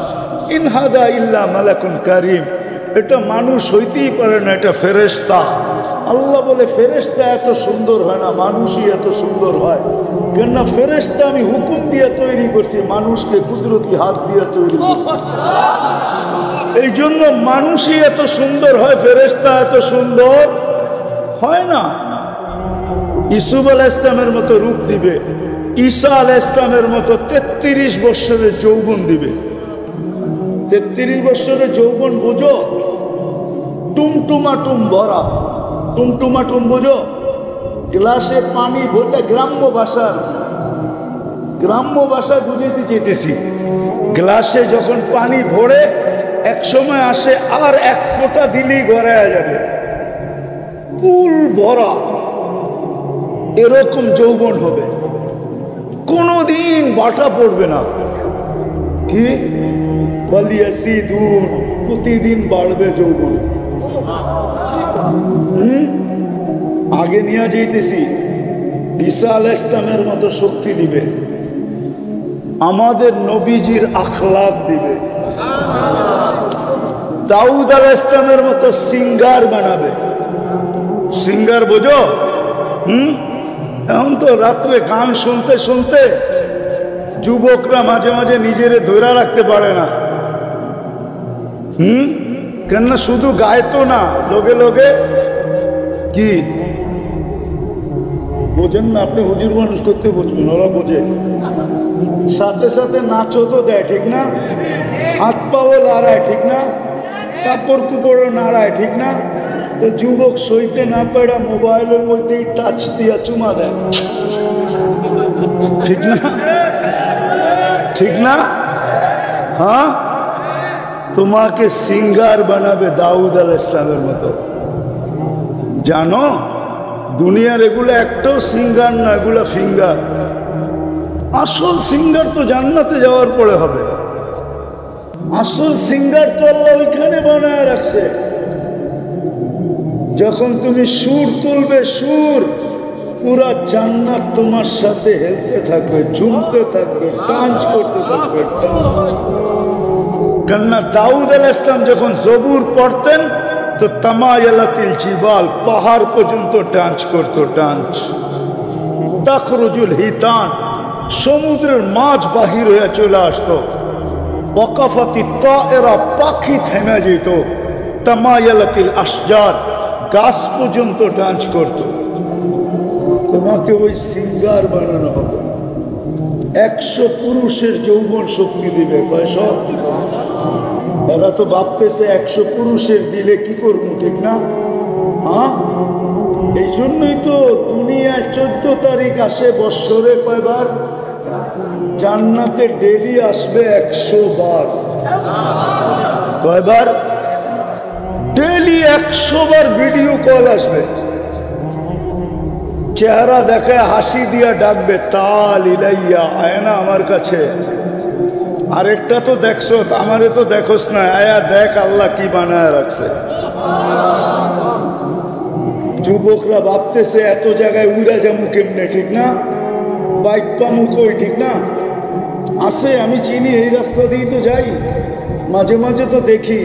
ইন হাদা ইল্লা মালাকুন কারীম। এটা মানুষ হইতেই পারে না, এটা ফেরেশতা। আল্লাহ বলে ফেরেশতা এত সুন্দর হয় না, মানুষই এত সুন্দর হয়। কেননা ফেরেশতা আমি হুকুম দিয়ে তৈরি করছি, মানুষকে কুদরতি হাত দিয়ে তৈরি করছি। এই জন্য মানুষই এত সুন্দর হয়, ফেরেশতা এত সুন্দর হয় না। ইউসুফ আলাইহিস সালামের মতো রূপ দিবে, ঈসা আলাইহিস সালামের মতো 33 বছরের যৌবন দিবে। 33 বছরের যৌবন বুঝো? টুমটুমাটুম ভরা। টুমটুমাটুম বুঝো? গ্লাসে পানি ভরে, গ্রাম্য ভাষায় বুঝাইতে চেয়েছি। গ্লাসে যখন পানি ভরে এক সময় আসে, আর 1 ফোঁটা দিলেই গড়ায়া যাবে, ফুল ভরা। এরকম যৌবন হবে, কোনদিন বাটা পড়বে না। কি বলিয়াছি দূর, প্রতিদিন বাড়বে যৌবন। আগে নিয়ে যাইতেছি। ঈসা আলাইহিস সালামের মতো শক্তি দিবে, আমাদের নবীজির আখলাক দিবে। দাউদ আলাইহিস সালামের মতো সিঙ্গার বানাবে। সিঙ্গার বোঝো? এখন তো রাত্রে গান শুনতে শুনতে যুবকরা মাঝে মাঝে নিজেরে ধরে রাখতে পারে না। কেননা শুধু গায় তো না, লোকে লোকে কি বোঝেন না আপনি? হুজুর মানুষ করতে বুঝবেন, ওরা বোঝে। সাথে সাথে নাচও তো দেয়, ঠিক না? হাত পাও নাড়ায়, ঠিক না? কাপড় কুপড়ও নাড়ায়, ঠিক না? তো যুবক সইতে না পারা মোবাইলের মধ্যেই টাচ দিয়া চুমা দেয়, ঠিক না? ঠিক না? হ্যাঁ, তোমাকে সিঙ্গার বানাবে দাউদ আলাইহিস সালামের মতো। জানো দুনিয়ার এগুলো একটাও সিঙ্গার না, এগুলো ফিঙ্গার। আসল সিঙ্গার তো জান্নাতে যাওয়ার পরে হবে। আসল সিঙ্গার তো আল্লাহ ওইখানে বানায় রাখছে। যখন তুমি সুর তুলবে, সুর পুরা জান্নাত তোমার সাথে হেলতে থাকবে, ঝুমতে থাকবে, ডান্স করতে থাকবে। কেননা দাউদ আলাইহিস সালাম যখন জবুর পড়তেন তো তামায়ালাতিল জিবাল, পাহাড় পর্যন্ত ডান্স করতো, ডান্স। তাখরুজুল হিতান, সমুদ্রের মাছ বাহির হয়ে চলে আসতো। ওয়াকাফাতি তায়রা, পাখি থেমে যেত। তামায়ালাতিল আশজার, গাছ পর্যন্ত ডান্স করত। তোমাকে ওই সিঙ্গার বানানো হবে। 100 পুরুষের যৌবন শক্তি দিবে। কয়শো? এরা তো ভাবতেছে 100 পুরুষের দিলে কি করবো, ঠিক না? হ্যাঁ, এই জন্যই তো দুনিয়ায় 14 তারিখ আসে বৎসরে কয়বার? জান্নাতে ডেলি আসবে 100 বার। কয়বার? ডেলি 100 বার ভিডিও কল আসবে। চেহারা দেখে হাসি দিয়া ডাকবে, তাল ইলাইয়া, আয় না আমার কাছে। আরেকটা তো দেখছো, আমারে তো দেখোস না, আয়া দেখ আল্লাহ কি বানায় রাখছে। যুবকরা ভাবতেছে এত জায়গায় উড়া যামু কেমনে, ঠিক না? বাইক পামু কই, ঠিক না? আসে, আমি চিনি, এই রাস্তা দিয়ে তো যাই, মাঝে মাঝে তো দেখি।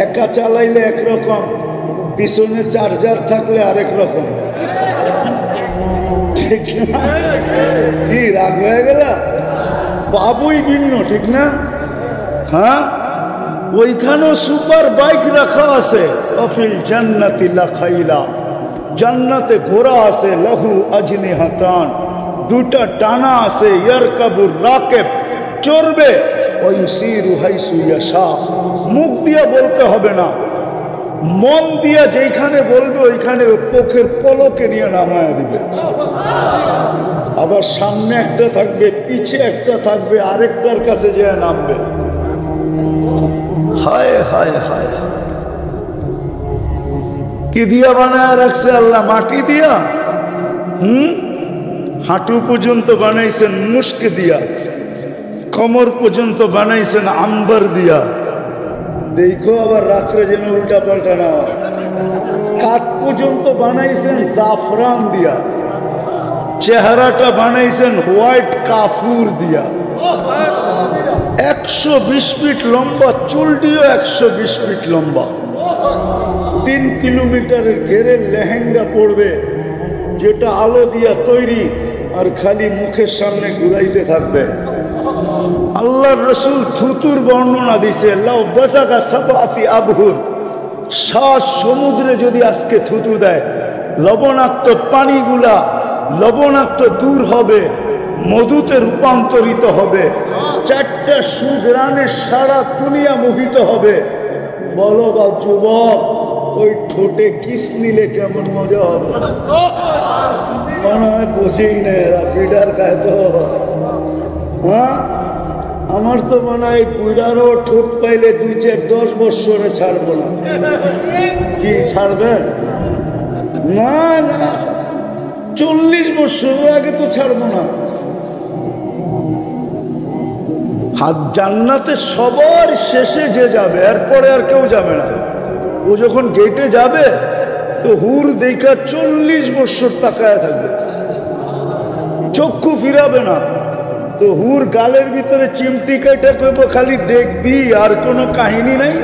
একা চালাইলে একরকম, পিছনে চার্জার থাকলে আরেক রকম, ঠিক না? কি রাগ হয়ে গেল? বাবুই ভিন্ন, ঠিক না? হ্যাঁ, ওইখানেও সুপার বাইক রাখা আছে। অফিল জান্নাতি লাখাইলা, জান্নাতে ঘোড়া আছে। লাহু আজনিহাতান, দুটা টানা আছে। ইয়ারকাবুর রাকেব, চড়বে। ওয়ায়ুসিরু হাইসু ইয়াশা, মুখ দিয়ে বলতে হবে না, মন দিয়ে যেখানে বলবে ওইখানে চোখের পলকে নিয়ে নামায় দিবে। আবার সামনে একটা থাকবে, পিছে একটা থাকবে, আরেকটার কাছে যেয়ে নামবে। হায় হায় হায়, কি দিয়া বানায় রাখছে আল্লাহ? মাটি দিয়া। হাঁটু পর্যন্ত বানাইছেন মুস্ক দিয়া, কোমর পর্যন্ত বানাইছেন আম্বার দিয়া। দেখো আবার রাত্রে যেন উল্টা পাল্টা না হয়। কাঠ পর্যন্ত বানাইছেন জাফরান দিয়া, চেহারাটা বানাইছেন হোয়াইট কাফুর দিয়া। 120 ফিট লম্বা, চুলটিও 120 ফিট লম্বা। 3 কিলোমিটারের ঘেরের লেহেঙ্গা পড়বে, যেটা আলো দিয়া তৈরি, আর খালি মুখের সামনে ঘুরাইতে থাকবে। আল্লাহর রসুল থুতুর বর্ণনা দিছে, লাউ বাজাগা সাবাতি আবহুর, 7 সমুদ্রে যদি আজকে থুতু দেয়, লবণাক্ত পানিগুলা লবণাক্ত দূর হবে, মধুতে রূপান্তরিত হবে। 4টা সুগ্রাণের সারা দুনিয়া মোহিত হবে। বলো বা যুবক, ওই ঠোঁটে কিস নিলে কেমন মজা হবে? মনে হয় বুঝেই না, এরা ফিডার খায় তো। হ্যাঁ, আমার তো মনে হয় পুরারও ঠোঁট পাইলে 2-4-10 বৎসরে ছাড়বো না। কি ছাড়বেন? না না, 40 বৎসর আগে তো ছাড়বো না। হাত জান্নাতে সবার শেষে যে যাবে, এরপরে আর কেউ যাবে না। ও যখন গেটে যাবে তো হুর দেখা 40 বৎসর তাকায় থাকবে, চক্ষু ফিরাবে না। তো হুর গালের ভিতরে চিমটি কাইটা কইব, খালি দেখবি, আর কোনো কাহিনী নাই,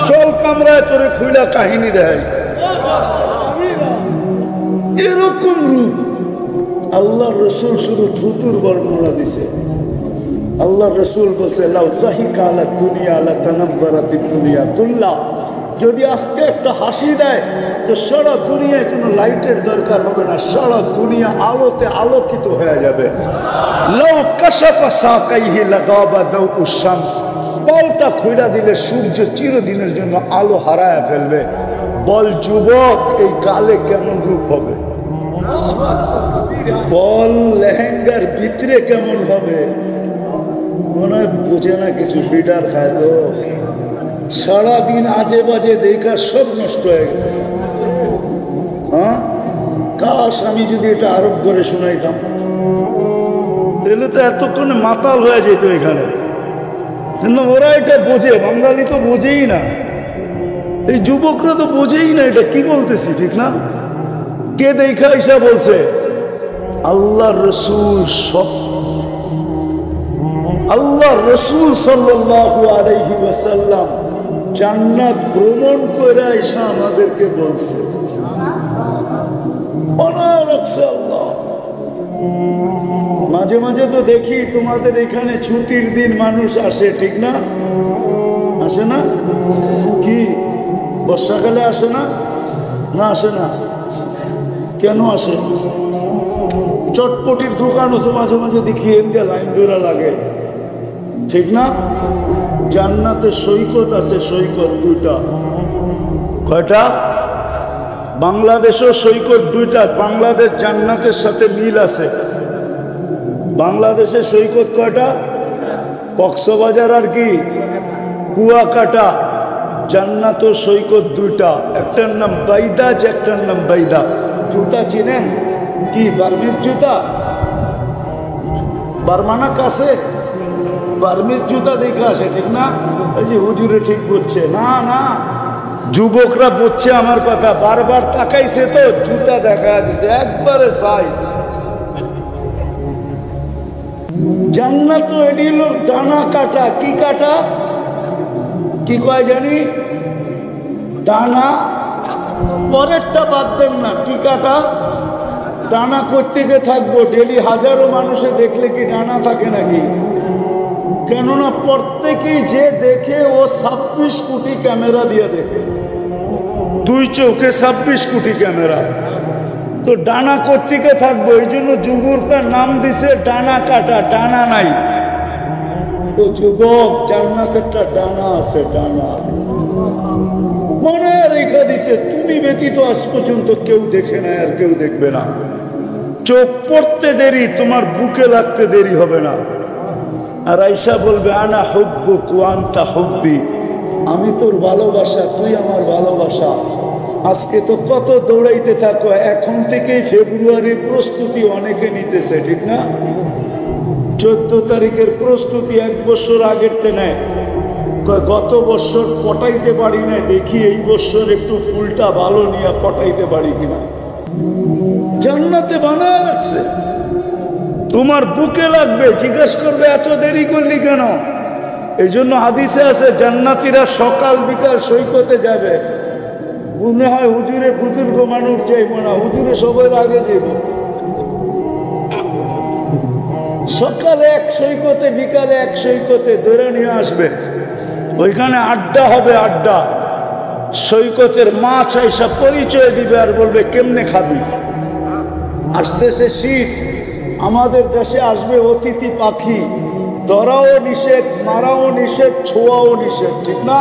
চল কামরায় তোরে খুইলা কাহিনী দেয়। এরকম রূপ আল্লাহর রসুল শুধু থুতুর বর্ণনা দিছে। আল্লাহর রসুল বলছে, লাউ যাহিকা আলা দুনিয়া লা তানাব্বারাতিদ দুনিয়া কুল্লা, যদি আজকে একটা হাসি দেয় তো সারা দুনিয়ায় কোনো লাইটের দরকার হবে না, সারা দুনিয়া আলোতে আলোকিত হয়ে যাবে। লাউ কাশাফা সাকাইহি লাগাবা দাউউশ শামস, পালটা খুইলা দিলে সূর্য চিরদিনের জন্য আলো হারায় ফেলবে। বল যুবক, এই কালে কেমন রূপ হবে? বল লেহেঙ্গার ভিতরে কেমন হবে? মনে হয় বোঝে না কিছু, ফিডার খায় তো। সারাদিন আজে বাজে দেখা সব নষ্ট হয়ে গেছে। হ্যাঁ, কাশ আমি যদি এটা আরোপ করে শোনাইতাম, তাহলে তো এতক্ষণে মাতাল হয়ে যেত এখানে। কিন্তু ওরা এটা বোঝে, বাঙালি তো বোঝেই না, এই যুবকরা তো বোঝেই না এটা কি বলতেছি, ঠিক না? কে দেখা ঈশা বলছে? আল্লাহ রসুল, সব আল্লাহ রসুল সাল্লাল্লাহু আলাইহি ওয়াসাল্লাম জান্নাত ভ্রমণ করে ঈশা আমাদেরকে বলছে। মনে রাখছে আল্লাহ। মাঝে মাঝে তো দেখি তোমাদের এখানে ছুটির দিন মানুষ আসে, ঠিক না? আসে না? কি বর্ষাকালে আসে না? না আসে না? কেন আসে? চটপটির দোকানও তো মাঝে মাঝে দেখি এদিকে লাইন ধরা লাগে, ঠিক না? জান্নাতে সৈকত আছে, সৈকত দুইটা। কয়টা? বাংলাদেশও সৈকত দুইটা। বাংলাদেশ জান্নাতের সাথে মিল আছে। বাংলাদেশের সৈকত কয়টা? কক্সবাজার আর কি কুয়াকাটা। জান্নাত ও সৈকত দুইটা, একটার নাম বাইদাজ, একটার নাম বাইদা। জুতা চিনেন? কি বার্মিজ জুতা? বার্মানা কাছে বার্মিজ জুতা দেখে আসে, ঠিক না? ওই যে হুজুরে ঠিক বুঝছে না, না যুবকরা বুঝছে আমার কথা। বারবার তাকাইছে তো জুতা দেখা দিছে একবারে সাইজ। জান্নাত এটি হলো ডানা কাটা। কি কাটা? কি কয় জানি? ডানা। পরেরটা বাদ দেন না, কি কাটা? ডানা কোত্থেকে থাকবো? ডেলি হাজারো মানুষে দেখলে কি ডানা থাকে নাকি? কেননা প্রত্যেকেই যে দেখে ও 26 কোটি ক্যামেরা দিয়ে দেখে, দুই চোখে 26 কোটি ক্যামেরা। তো ডানা কোত্থেকে থাকবো? এই জন্য যুবকটার নাম দিছে ডানা কাটা। ডানা নাই তো যুবক, জান্নাতেরটা ডানা আছে, ডানা মনে রেখে দিছে। তুমি ব্যতীত আজ পর্যন্ত কেউ দেখে না, আর কেউ দেখবে না। চোখ পড়তে দেরি, তোমার বুকে লাগতে দেরি হবে না। আর আয়েশা বলবে আনা হুব্বুক ওয়া আনতা হুব্বি, আমি তোর ভালোবাসা, তুই আমার ভালোবাসা। আজকে তো কত দৌড়াইতে থাকো, এখন থেকেই ফেব্রুয়ারির প্রস্তুতি অনেকে নিতেছে, ঠিক না? 14 তারিখের প্রস্তুতি 1 বছর আগের তে নেয়। গত বছর পটাইতে পারি না, দেখি এই বছর একটু ফুলটা ভালো নিয়ে পটাইতে পারি কিনা। জান্নাতে বানায় রাখছে, তোমার বুকে লাগবে। জিজ্ঞেস করবে এত দেরি করলি কেন? এই জন্য হাদিসে আছে জান্নাতীরা সকাল বিকাল সৈকতে যাবে। মনে হয় হুজুরে বুজুর্গ মানুষ যাইব না, হুজুরে সবার আগে যাইব। সকালে এক সৈকতে, বিকালে এক সৈকতে ধরে নিয়ে আসবে। ওইখানে আড্ডা হবে, আড্ডা। সৈকতের মাছ আইসা পরিচয় দিবে আর বলবে কেমনে খাবি। আসতেছে শীত, আমাদের দেশে আসবে অতিথি পাখি। ধরাও নিষেধ, মারাও নিষেধ, ছোঁয়াও নিষেধ, ঠিক না?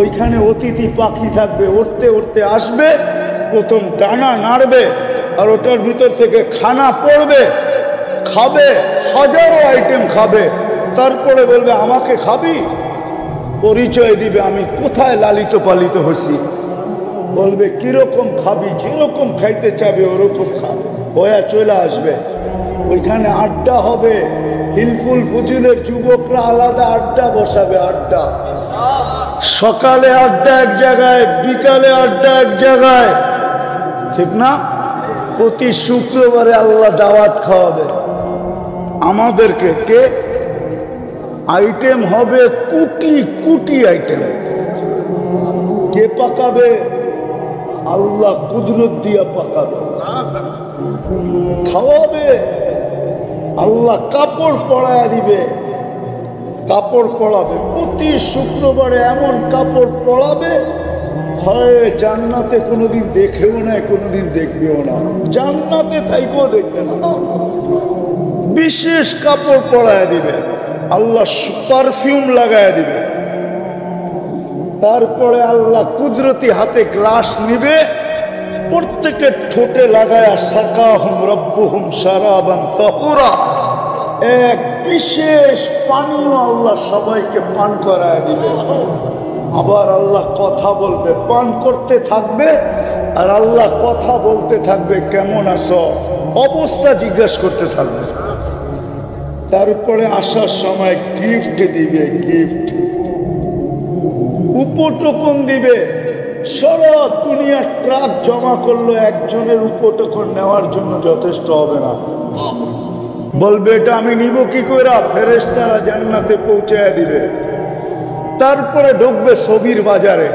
ওইখানে অতিথি পাখি থাকবে, উড়তে উড়তে আসবে, প্রথম ডানা নাড়বে আর ওটার ভিতর থেকে খানা পড়বে, খাবে, হাজারো আইটেম খাবে। তারপরে বলবে আমাকে খাবি, পরিচয় দিবে আমি কোথায় লালিত পালিত হয়েছি। বলবে কিরকম খাবি, যেরকম খাইতে চাবে ওরকম খাবে, হয়ে চলে আসবে। ওইখানে আড্ডা হবে। হিলফুল ফুজুলের যুবকরা আলাদা আড্ডা বসাবে, আড্ডা। সকালে আড্ডা এক জায়গায়, বিকালে আড্ডা এক জায়গায়, ঠিক না? প্রতি শুক্রবারে আল্লাহ দাওয়াত খাওয়াবে আমাদেরকে। কে? আইটেম হবে কোটি কোটি আইটেম। কে পাকাবে? আল্লাহ কুদরত দিয়া পাকাবে, খাওয়াবে। আল্লাহ কাপড় পরায়া দিবে, কাপড় পরাবে। প্রতি শুক্রবারে এমন কাপড় পরাবে, হয় জান্নাতে কোনোদিন দেখেও না, কোনোদিন দেখবেও না। জান্নাতে থাইকেও দেখবে না। বিশেষ কাপড় পরায়া দিবে, আল্লাহ পারফিউম লাগায়া দিবে। তারপরে আল্লাহ কুদরতি হাতে গ্লাস নিবে, প্রত্যেকের ঠোঁটে লাগায়া সাকাহুম রব্বুহুম শারাবান তাহুরা, এক বিশেষ পানীয় আল্লাহ সবাইকে পান করায় দিবে। আবার আল্লাহ কথা বলবে, পান করতে থাকবে আর আল্লাহ কথা বলতে থাকবে, কেমন আছো, অবস্থা জিজ্ঞাসা করতে থাকবে। তারপরে আসার সময় গিফট দিবে, গিফট উপটোকন দিবে। সারা দুনিয়ার ট্রাক জমা করলো, একজনের উপটোকন নেওয়ার জন্য যথেষ্ট হবে না। বলবে এটা আমি নিব কি করে? ফেরেশতারা জান্নাতে পৌঁছায় দিবে। তারপরে ঢুকবে ছবির বাজারে,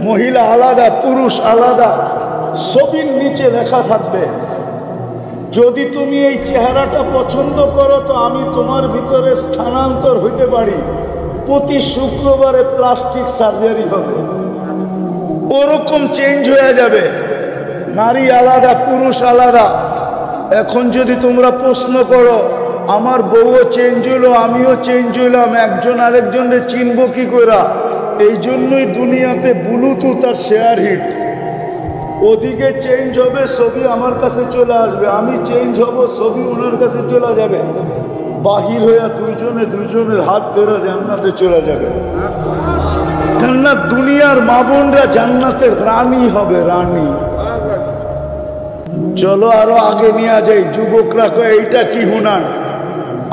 মহিলা আলাদা পুরুষ আলাদা, ছবির নিচে লেখা থাকবে যদি তুমি এই চেহারাটা পছন্দ করো তো আমি তোমার ভিতরে স্থানান্তর হইতে পারি, প্রতি শুক্রবারে প্লাস্টিক সার্জারি হবে। ওরকম চেঞ্জ হয়ে যাবে, নারী আলাদা পুরুষ আলাদা। এখন যদি তোমরা প্রশ্ন করো আমার বউও চেঞ্জ হলো আমিও চেঞ্জ হইলাম, একজন আরেকজনের চিনবো কি করে? এই জন্যই দুনিয়াতে ব্লুটুথ আর শেয়ার হিট। ওদিকে চেঞ্জ হবে, ছবি আমার কাছে চলে আসবে, আমি চেঞ্জ হব, ছবি ওনার কাছে চলে যাবে। বাহির হইয়া দুইজনের হাত ধরে জান্নাতে চলে যাবে। কেননা দুনিয়ার মা বোনরা জান্নাতের রানী হবে, রানী। চলো আরো আগে নিয়ে যাই। যুবকরা কয় এইটা কি হুনান,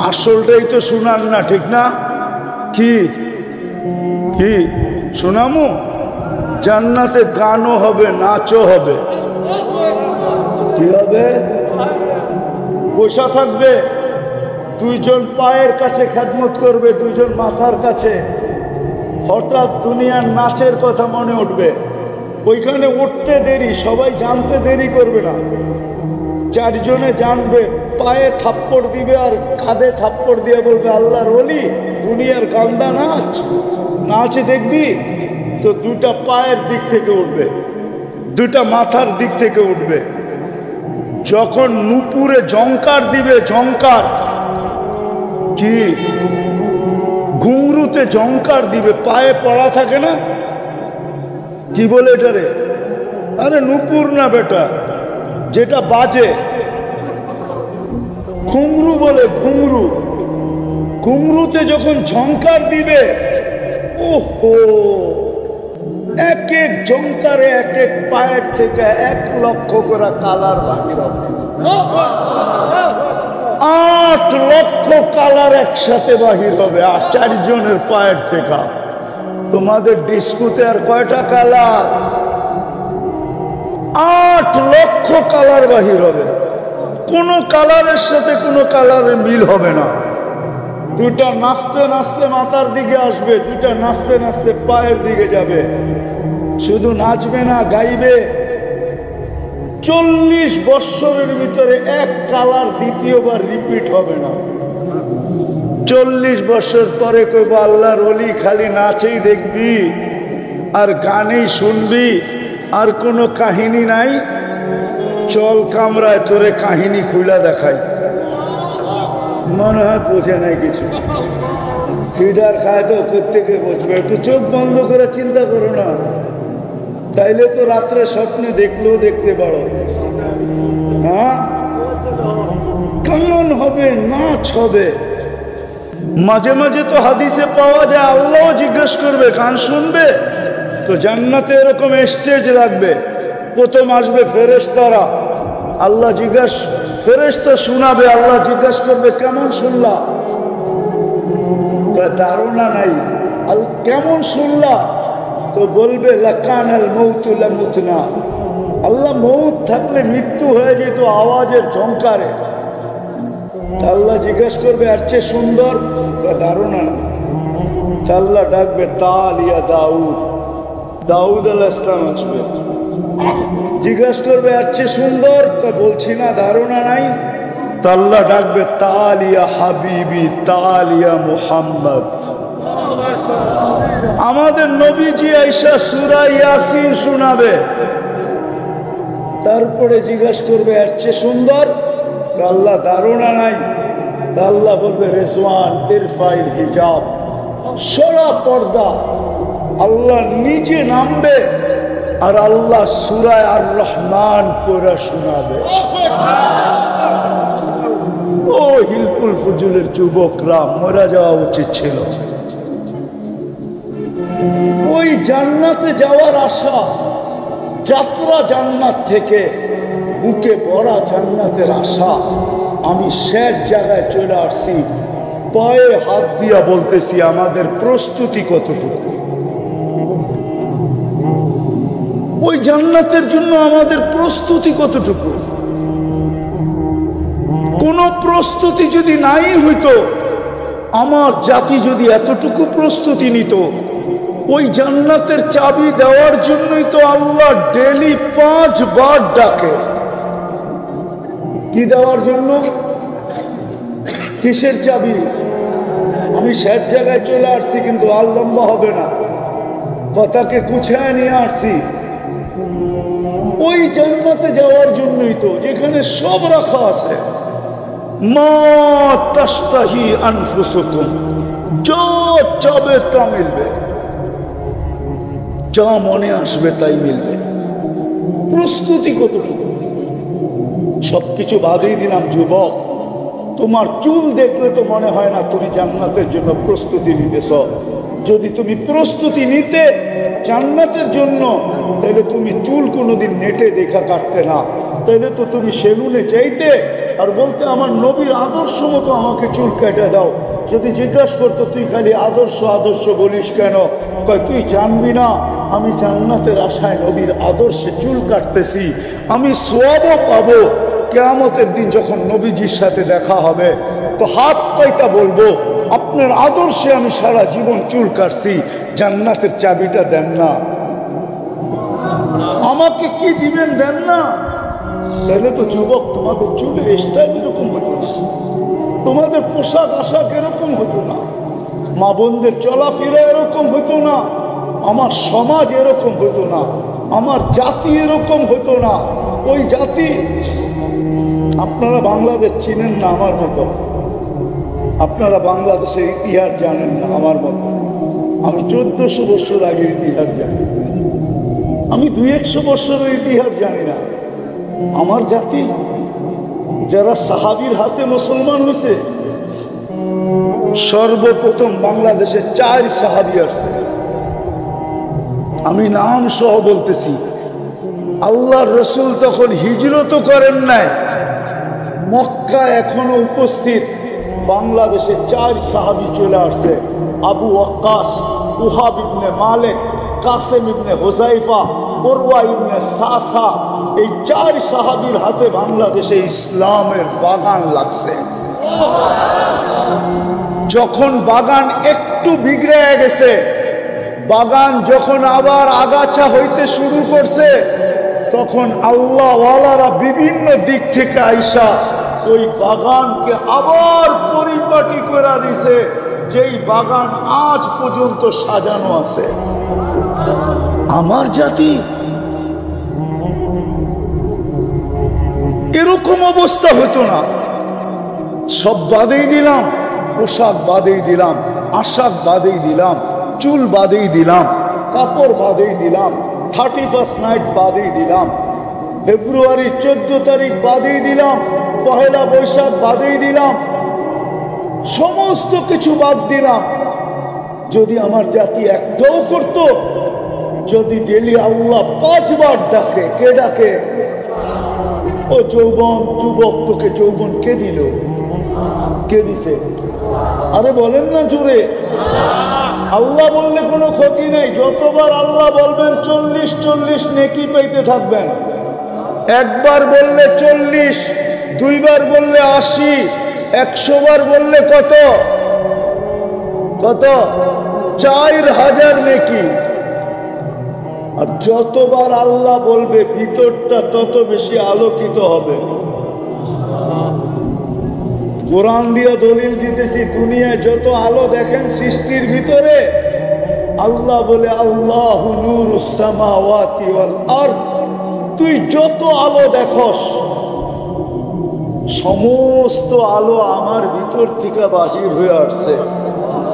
আসলটাই তো শুনান না, ঠিক না? কি কি শোনামু? জান্নাতে গানও হবে, নাচও হবে। কি হবে? বসা থাকবে, দুইজন পায়ের কাছে খেদমত করবে, দুইজন মাথার কাছে। হঠাৎ দুনিয়ার নাচের কথা মনে উঠবে, ওইখানে উঠতে দেরি, সবাই জানতে দেরি করবে না। চারজনে জানবে, পায়ে থাপ্পড় দিবে আর কাঁধে থাপ্পড় দিয়ে বলবে আল্লাহর ওলি দুনিয়ার গান্দা নাচ, নাচ দেখবি তো দুটা পায়ের দিক থেকে উঠবে, দুটা মাথার দিক থেকে উঠবে। যখন নুপুরে ঝংকার দিবে, ঝংকার কি ঘুংরুতে ঝংকার দিবে, পায়ে পড়া থাকে না, কি বলে এটারে? আরে নুপুর না বেটা, যেটা বাজে ঘুংরু বলে, ঘুংরু। ঘুংরুতে যখন ঝংকার দিবে, ওহো, এক এক ঝংকারে এক এক পায়ের থেকে 1 লক্ষ করে কালার বাহির হবে। 8 লক্ষ কালার একসাথে বাহির হবে, আর 4 জনের পায়ের থেকে। তোমাদের ডিস্কোতে আর কয়টা কালার? 8 লক্ষ কালার বাহির হবে। কোন কালারের সাথে কোনো কালারের মিল হবে না। দুটা নাচতে নাচতে মাথার দিকে আসবে, দুটা নাচতে নাচতে পায়ের দিকে যাবে। শুধু নাচবে না, গাইবে। 40 বৎসরের ভিতরে এক কালার দ্বিতীয়বার রিপিট হবে না। 40 বছর পরে কইব আল্লাহর ওলি খালি নাচেই দেখবি আর গানেই শুনবি, আর কোনো কাহিনী নাই। চল কামরায় তোরে কাহিনী খুলা দেখাই। মনে হয় বোঝে নাই কিছু, ফিডার খায় তো কোত্থেকে বুঝবে। একটু চোখ বন্ধ করে চিন্তা করো না, তাইলে তো রাত্রে স্বপ্নে দেখলেও দেখতে পারো। হ্যাঁ, কেমন হবে? নাচ হবে। মাঝে মাঝে তো হাদিসে পাওয়া যায় আল্লাহ জিজ্ঞেস করবে, গান শুনবে তো জান্নাতে এরকম স্টেজ লাগবে। প্রথম আসবে ফেরেশতারা, আল্লাহ ফেরেশতা শোনাবে, আল্লাহ জিজ্ঞাসা করবে কেমন শুনলা? ধারণা নাই। কেমন শুনলা? তো বলবে লাকানাল মউতু লামুতনা, আল্লাহ মউত থাকলে মৃত্যু হয়ে যেত আওয়াজের ঝংকারে। আল্লাহ জিজ্ঞাসা করবে আর চেয়ে সুন্দর? ধারণা নাই। আল্লাহ ডাকবে তালিয়া দাউদ, দাউদ আলাইহিস সালাম আসবে, জিজ্ঞাসা করবে আর চেয়ে সুন্দর? বলছি না, ধারণা নাই। আল্লাহ ডাকবে তালিয়া হাবিবি, তালিয়া মুহাম্মদ। আমাদের নবীজি আয়েশা সূরা ইয়াসিন শোনাবে। তারপরে জিজ্ঞাসা করবে আর চেয়ে সুন্দর? আল্লাহ ধারণা নাই। আল্লাহ বলবে রেজওয়ান ইরফাইল হিজাব, সরা পর্দা। আল্লাহ নিজে নামবে আর আল্লাহ সূরা আর রহমান পড়া শোনাবে। ও হিলকুল ফুজুলের যুবকরা, মরা যাওয়া উচিত ছিল। ওই জান্নাতে যাওয়ার আশা, যাত্রা জান্নাত থেকে, বুকে ভরা জান্নাতের আশা। আমি শেষ জায়গায় চলে আসছি, পায়ে হাত দিয়া বলতেছি আমাদের প্রস্তুতি কতটুকু? ওই জান্নাতের জন্য আমাদের প্রস্তুতি কতটুকু? কোন প্রস্তুতি যদি নাই হইতো, আমার জাতি যদি এতটুকু প্রস্তুতি নিত, ওই জান্নাতের চাবি দেওয়ার জন্যই তো আল্লাহ ডেলি 5 বার ডাকে। কি দেওয়ার জন্য? কিসের চাবি? আমি শেষ জায়গায় চলে আসছি, কিন্তু আর লম্বা হবে না, কথাকে গুছায় নিয়ে আসছি। ওই জান্নাতে যাওয়ার জন্যই তো, যেখানে সব রাখা আছে। মা তাশতাহি আনফুসুকুম, যা চাবে তা মিলবে, যা মনে আসবে তাই মিলবে। প্রস্তুতি কতটুকু? সবকিছু বাদেই দিলাম যুবক, তোমার চুল দেখলে তো মনে হয় না তুমি জান্নাতের জন্য প্রস্তুতি নিতেছ। যদি তুমি প্রস্তুতি নিতে জান্নাতের জন্য, তাহলে তুমি চুল কোনোদিন নেটে দেখা কাটতে না, তাহলে তো তুমি সেলুনে যাইতে আর বলতে আমার নবীর আদর্শ মতো আমাকে চুল কেটে দাও। যদি জিজ্ঞাসা করতো তুই খালি আদর্শ আদর্শ বলিস কেন, কয় তুই জানবি না আমি জান্নাতের আশায় নবীর আদর্শে চুল কাটতেছি, আমি সওয়াবও পাবো। কিয়ামতের দিন যখন নবীজির সাথে দেখা হবে, তো হাত পাইতা বলবো আপনার আদর্শে আমি সারা জীবন চুল কাটছি, জান্নাতের চাবিটা দেন না, আমাকে কি দিবেন দেন না। তাহলে তো যুবক তোমাদের চুলের স্টাইল এরকম হতো না, তোমাদের পোশাক আশাক এরকম হতো না, মা বোনদের চলাফেরা এরকম হতো না, আমার সমাজ এরকম হতো না, আমার জাতি এরকম হতো না। ওই জাতি, আপনারা বাংলাদেশ চিনেন না আমার মতো, আপনারা বাংলাদেশের ইতিহাস জানেন না আমার মতো। আমি 1400 বছর আগের ইতিহাস জানি, আমি 200-100 বছরের ইতিহাস জানি না। আমার জাতি যারা সাহাবীর হাতে মুসলমান হয়েছে, সর্বপ্রথম বাংলাদেশে 4 সাহাবী আসছে। আমি নাম সহ বলতেছি। আল্লাহর রাসূল তখন হিজরত করেন নাই, মক্কা এখনো উপস্থিত। বাংলাদেশে 4 সাহাবী চলে আসছে, আবু ওয়াক্কাস, উহাব ইবনে মালিক, কাসেম ইবনে হুযাইফা, উরওয়া ইবনে সাসা। এই 4 সাহাবীর হাতে বাংলাদেশে ইসলামের বাগান লাগছে। যখন বাগান একটু বিগড়ে গেছে, বাগান যখন আবার আগাছা হইতে শুরু করছে, তখন আল্লাহ ওয়ালারা বিভিন্ন দিক থেকে আইসা ওই বাগানকে আবার পরিপাটি করে দিছে, যেই বাগান আজ পর্যন্ত সাজানো আছে। আমার জাতি এরকম অবস্থা হতো না। সব বাদেই দিলাম, পোশাক বাদেই দিলাম, আশাক বাদেই দিলাম, চুল বাদেই দিলাম, কাপড় বাদেই দিলাম, 31st নাইট বাদেই দিলাম, ফেব্রুয়ারি 14 তারিখ বাদেই দিলাম, পহেলা বৈশাখ বাদেই দিলাম, সমস্ত কিছু বাদ দিলাম। যদি আমার জাতি একটাও করত, যদি ডেলি আল্লাহ 5 বার ডাকে, কে ডাকে? ও যৌবন, যুবক তোকে যৌবন কে দিল? কে দিছে? আরে বলেন না জোরে। আল্লাহ বললে কোনো ক্ষতি নাই, যতবার আল্লাহ বলবেন 40 নেকি পেতে থাকবেন। একবার বললে 40, 2 বার বললে 80, 100 বার বললে কত? 4000 নেকি। আর যতবার আল্লাহ বলবে ভিতরটা তত বেশি আলোকিত হবে। কোরআন দিয়ে দলিল দিতেছি, দুনিয়ায় যত আলো দেখেন সৃষ্টির ভিতরে, আল্লাহ বলে আল্লাহু নূরুস সামাওয়াতি ওয়াল আরদ। তুই যত আলো দেখস, সমস্ত আলো আমার ভিতর থেকে বাহির হয়ে আসছে।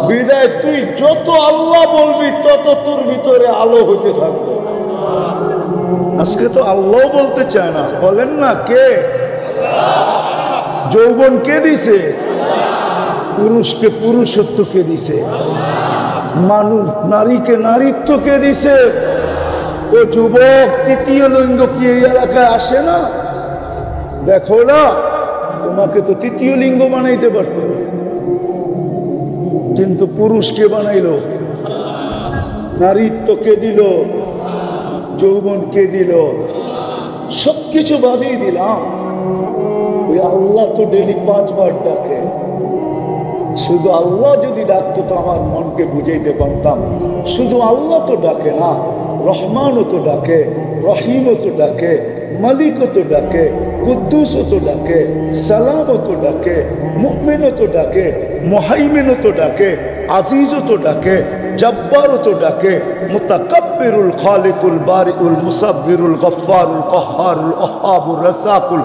বিদায় তুই যত আল্লাহ বলবি তত তোর ভিতরে আলো হতে থাকবে। আজকে তো আল্লাহ বলতে চায় না, বলেন না কে? যৌবন কে দিছে? পুরুষকে পুরুষত্ব কে দিছে? মানুষ নারীকে নারীত্ব কে দিছে? ও যুবক, তৃতীয় লিঙ্গ কি এই এলাকায় আসে না? দেখো না, তোমাকে তো তৃতীয় লিঙ্গ বানাইতে পারত, কিন্তু পুরুষকে বানাইলো। নারীত্ব কে দিল? যৌবন কে দিল? সবকিছু বাদিয়ে দিলাম। ওই আল্লাহ তো ডেলি 5 বার ডাকে। শুধু আল্লাহ যদি ডাকতো তো আমার মনকে বুঝাইতে পারতাম। শুধু আল্লাহ তো ডাকে না, রহমানও তো ডাকে, রহিমও তো ডাকে, মালিকও তো ডাকে, কুদ্দুসও তো ডাকে, সালামও তো ডাকে, মুমিনও তো ডাকে, মুহাইমিনও তো ডাকে, আজিজও তো ডাকে, জব্বারও তো ডাকে, মুতাকাব্বিরুল খালিকুল বারিউল মুসাব্বিরুল গফফারুল কহ্হারুল ওহাবুর রাজ্জাকুল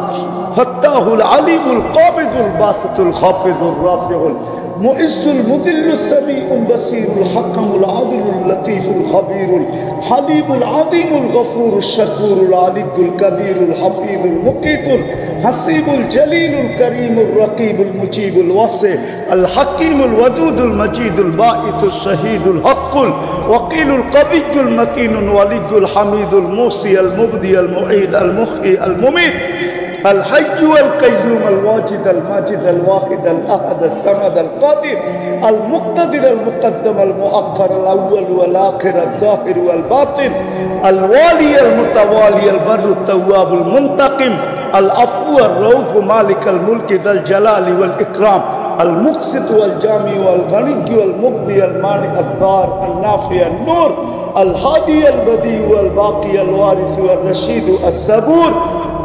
ফাত্তাহুল আলিমুল কাবিদুল বাসিতুল খাফিজুর রাফিউল মুইজ্জুল মুদিল্লুস সামিউল বাসীরুল হাকামুল আদিলুল লতীফুল খবীরুল হালিমুল আযীমুল গফুরুশ শাকুরুল আলিয়ুল কবীরুল হাফিজুল মুকিতুল হাসিবুল জলিলুল করিমুর রকিবুল মুজিবুল ওয়াসি আল হাকিমুল ওয়াদুদুল মজিদুল বাঈসুশ শহীদুল হকুল ওয়াকিলুল কবিয়ুল মতিনুল ওয়ালিয়ুল হামিদুল মুসি আল মুবদি আল মুঈদ আল মুহয়ি আল মুমীত الحي والقيوم الواجد الماجد الواحد الأحد الصمد القادر المقتدر المقدم المؤخر الأول والآخر الظاهر والباطن الوالي المتوالي البر التواب المنتقم العفو الرؤوف مالك الملك ذا الجلال والإكرام المقسط والجامع والغني والمغني المانع الضار النافع النور الهادي البديع والباقي الوارث والرشيد الصبور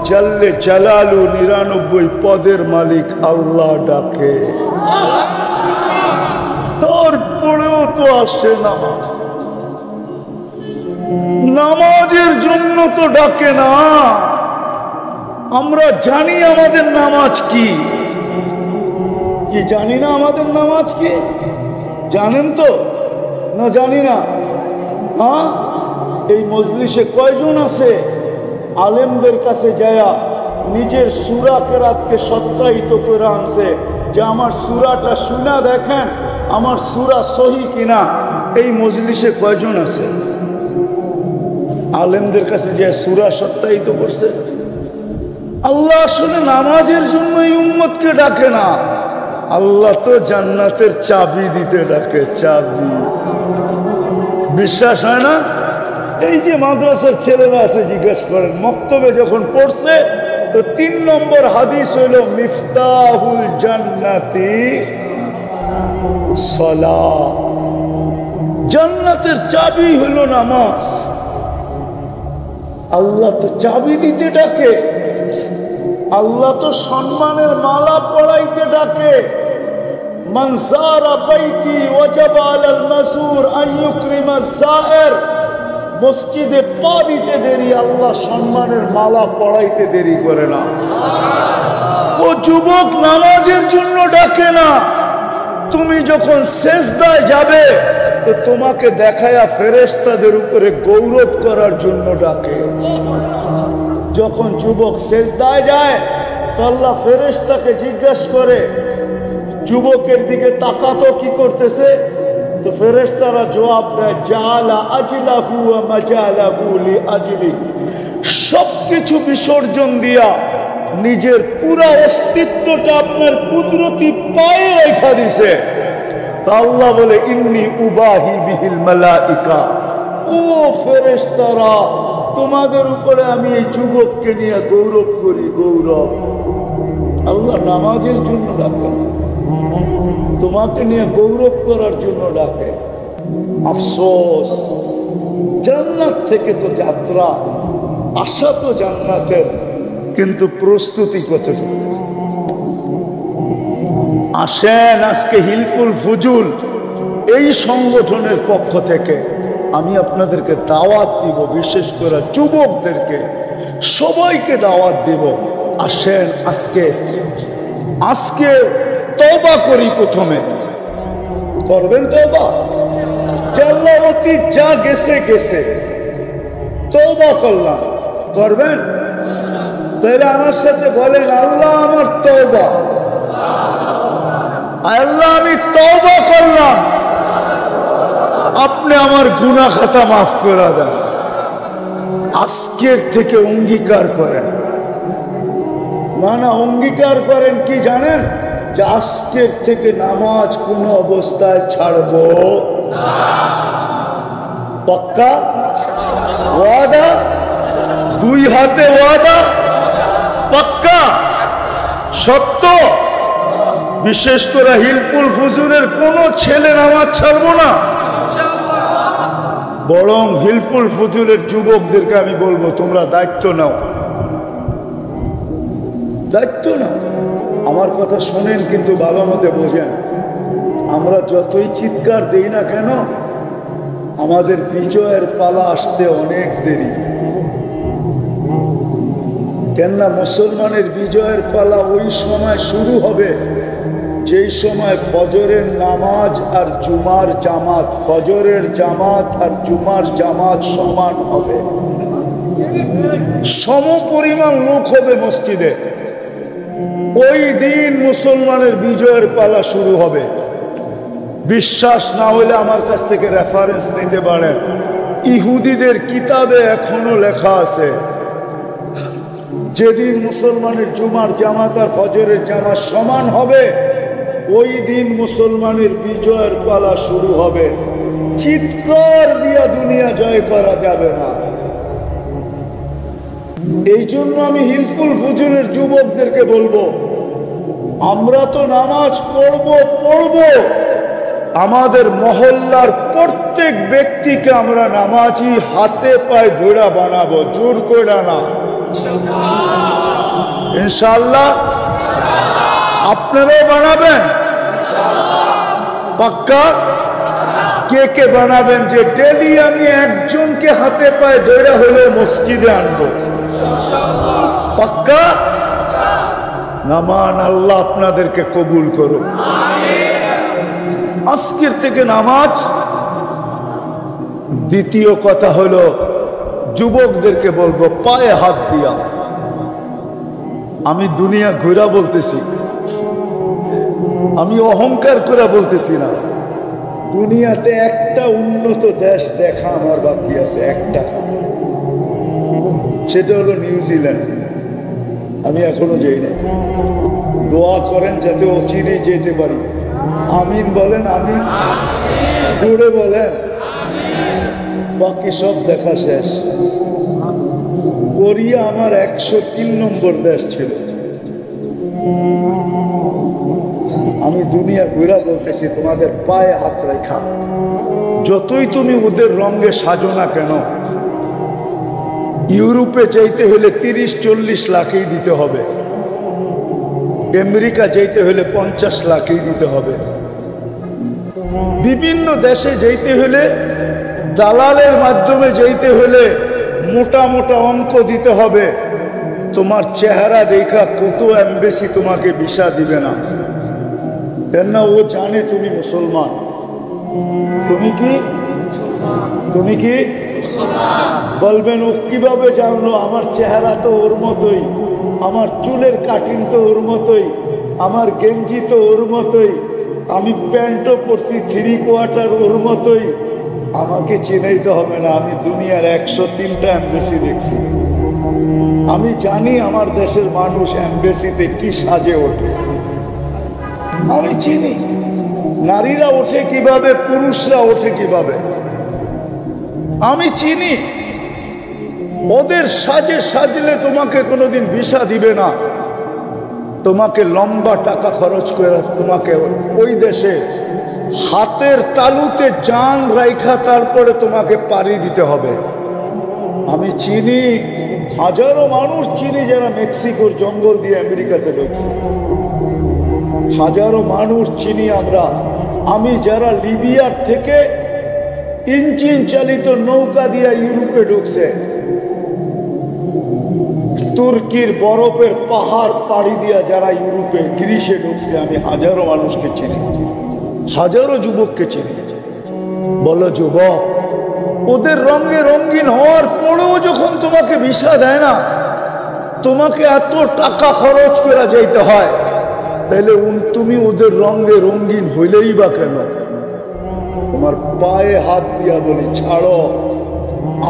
জাল্লে জালালু 99 পদের মালিক আল্লাহ ডাকে। তারপরেও তো আসে না। নামাজের জন্য তো ডাকে না। আমরা জানি আমাদের নামাজ কি জানি না? আমাদের নামাজ কি জানেন তো না? জানি না। হ্যাঁ, এই মজলিসে কয়জন আছে আলেমদের কাছে যায়া নিজের সূরা কেরাতকে সত্যায়িত করে আনছে যে আমার সূরাটা শুনা দেখেন আমার সূরা সহি কিনা? এই মজলিসে কয়জন আছে আলেমদের কাছে যে সূরা সত্যায়িত করছে? আল্লাহ আসলে নামাজের জন্য এই উম্মতকে ডাকে না। আল্লাহ তো জান্নাতের চাবি দিতে ডাকে, চাবি। বিশ্বাস হয় না? এই যে মাদ্রাসার ছেলেরা আছে, জিজ্ঞেস করেন মক্তবে যখন পড়ছে তো 3 নম্বর হাদিস হইল মিফতাহুল জান্নাতি সালাত। জান্নাতের চাবি হইল নামাজ। আল্লাহ তো চাবি দিতে ডাকে। আল্লাহ তো সম্মানের মালা পরাইতে ডাকে। মান যারা বাইতি ওয়াজাবা আলাল মাসুর আন ইউকরিমা যায়ের। মসজিদে পা দিতে দেরি, আল্লাহ সম্মানের মালা পরাইতে দেরি করে না। ও যুবক, নামাজের জন্য ডাকে না। তুমি যখন সিজদায় যাবে তো তোমাকে দেখায়া ফেরেশতাদের উপরে গৌরব করার জন্য ডাকে। যখন যুবক সিজদায় যায় তো আল্লাহ ফেরেশতাকে জিজ্ঞাসা করে যুবকের দিকে তাকাতো কি করতেছে? তো ফেরেশতারা জবাব দেয় জালা আজলাহু ওয়া মাজালাহু লিআজলি। সবকিছু বিসর্জন দিয়া নিজের পুরো অস্তিত্বটা আপনার কুদরতি পায়ে রেখে দিছে। তা আল্লাহ বলে ইন্নী উবাহি বিহিল মালাইকা। ও ফেরেশতারা, তোমাদের উপরে আমি এই যুবককে নিয়ে গৌরব করি, গৌরব। আল্লাহ নামাজের জন্য ডাকে, তোমাকে নিয়ে গৌরব করার জন্য ডাকে। আফসোস, জান্নাত থেকে তো যাত্রা, আশা তো জান্নাতের, কিন্তু প্রস্তুতি কতটুকু? আসেন আজকে হিলফুল ফুজুল এই সংগঠনের পক্ষ থেকে আমি আপনাদেরকে দাওয়াত দিব, বিশেষ করে যুবকদেরকে, সবাইকে দাওয়াত দিব। আসেন আজকে তওবা করি। প্রথমে করবেন তওবা? আল্লাহ অতীত যা গেছে গেছে, তওবা করলাম, করবেন? তাহলে আমার সাথে বলেন, আল্লাহ আমার তওবা, আল্লাহ আমি তওবা করলাম, আপনি আমার গুনাহ খাতা মাফ করে দেন। আজকের থেকে অঙ্গীকার করেন, না অঙ্গীকার করেন কি জানেন? যে আজকের থেকে নামাজ কোনো অবস্থায় ছাড়বো না। পাক্কা ওয়াদা? দুই হাতে ওয়াদা? পাক্কা সত্য? বিশেষ করে হিলফুল ফুজুরের কোন ছেলে নামাজ ছাড়বো না, বরং হিলফুল ফুজুরের যুবকদেরকে আমি বলবো তোমরা দায়িত্ব নাও, দায়িত্ব নাও। আমার কথা শোনেন কিন্তু ভালো মতে বোঝেন। আমরা যতই চিৎকার দেই না কেন, আমাদের বিজয়ের পালা আসতে অনেক দেরি। কেননা মুসলমানের বিজয়ের পালা ওই সময় শুরু হবে যেই সময় ফজরের নামাজ আর জুমার জামাত, ফজরের জামাত আর জুমার জামাত সমান হবে, সম পরিমাণ লোক হবে মসজিদে। ওই দিন মুসলমানের বিজয়ের পালা শুরু হবে। বিশ্বাস না হলে আমার কাছ থেকে রেফারেন্স নিতে পারেন। ইহুদিদের কিতাবে এখনো লেখা আছে, যেদিন মুসলমানের জুমার জামাত আর ফজরের জামাত সমান হবে, ওই দিন মুসলমানের বিজয়ের পালা শুরু হবে। চিৎকার দিয়া দুনিয়া জয় করা যাবে না। এই জন্য আমি হিলফুল ফুজুরের যুবকদেরকে বলবো, আমরা তো নামাজ পড়বো, আমাদের মহল্লার প্রত্যেক ব্যক্তিকে আমরা নামাজি হাতে পায়ে ধরে বানাবো, জোর করে না। ইনশাআল্লাহ আপনারাও বানাবেন? পাক্কা? কে কে বানাবেন যে ডেলি আমি একজনকে হাতে পায়ে ধরে হলেও মসজিদে আনবো? পাক্কা? নামান আল্লাহ আপনাদেরকে কবুল করুন। আজকের থেকে নামাজ। দ্বিতীয় কথা হলো, যুবকদেরকে বলবো পায়ে হাত দিয়া। আমি দুনিয়া ঘুরা বলতেছি, আমি অহংকার করে বলতেছি না। দুনিয়াতে একটা উন্নত দেশ দেখা আমার বাকি আছে, একটা, সেটা হলো নিউজিল্যান্ড। আমি এখনো যাই না। দোয়া করেন যাতে অচিরেই যেতে পারি। আমিন বলেন, আমিন জোরে বলেন। বাকি সব দেখা শেষ। কোরিয়া আমার 103 নম্বর দেশ ছিল। আমি দুনিয়া ঘুরা বলতেছি, তোমাদের পায়ে হাত রেখা, যতই তুমি ওদের রঙে সাজো না কেন, ইউরোপে যাইতে হলে 30-40 লাখই দিতে হবে, আমেরিকা যাইতে হলে 50 লাখই দিতে হবে, বিভিন্ন দেশে যাইতে হলে দালালের মাধ্যমে যাইতে হলে মোটা মোটা অঙ্ক দিতে হবে। তোমার চেহারা দেখা কত এমবেসি তোমাকে ভিসা দিবে না, কেননা ও জানে তুমি মুসলমান। তুমি কি বলবেন ও কিভাবে জানলো? আমার চেহারা তো ওর মতোই, আমার চুলের কাটিং তো ওর মতোই, আমার গেঞ্জি তো ওর মতোই, আমি প্যান্টও পরছি 3 কোয়ার্টার ওর মতোই। আমাকে চিনাইতে হবে না, আমি দুনিয়ার 103টা এমবেসি দেখছি। আমি জানি আমার দেশের মানুষ এমবেসিতে কি সাজে ওঠে, আমি চিনি। নারীরা ওঠে কিভাবে, পুরুষরা ওঠে কিভাবে, আমি চিনি। ওদের সাজে সাজলে তোমাকে কোনোদিন ভিসা দিবে না। তোমাকে লম্বা টাকা খরচ করে তোমাকে ওই দেশে হাতের তালুতে জান রাইখা তারপরে তোমাকে পাড়ি দিতে হবে। আমি চিনি, হাজারো মানুষ চিনি যারা মেক্সিকোর জঙ্গল দিয়ে আমেরিকাতে ঢুকছে, হাজারো মানুষ চিনি আমরা। আমি যারা লিবিয়ার থেকে ইঞ্জিন চালিত নৌকা দিয়ে ইউরোপে ঢুকছে, তুর্কির বরফের পাহাড় পাড়ি দিয়া যারা ইউরোপে গ্রিসে ঢুকছে, আমি হাজারো মানুষকে চিনি। হাজারো যুবককে চিনি। বলো যুবক, ওদের রঙে রঙিন হওয়ার পরেও যখন তোমাকে ভিসা দেয় না, তোমাকে এত টাকা খরচ করে যাইতে হয়, তাহলে তুমি ওদের রঙে রঙিন হইলেই বা কেন? তোমার পায়ে হাত দিয়া বলি, ছাড়ো,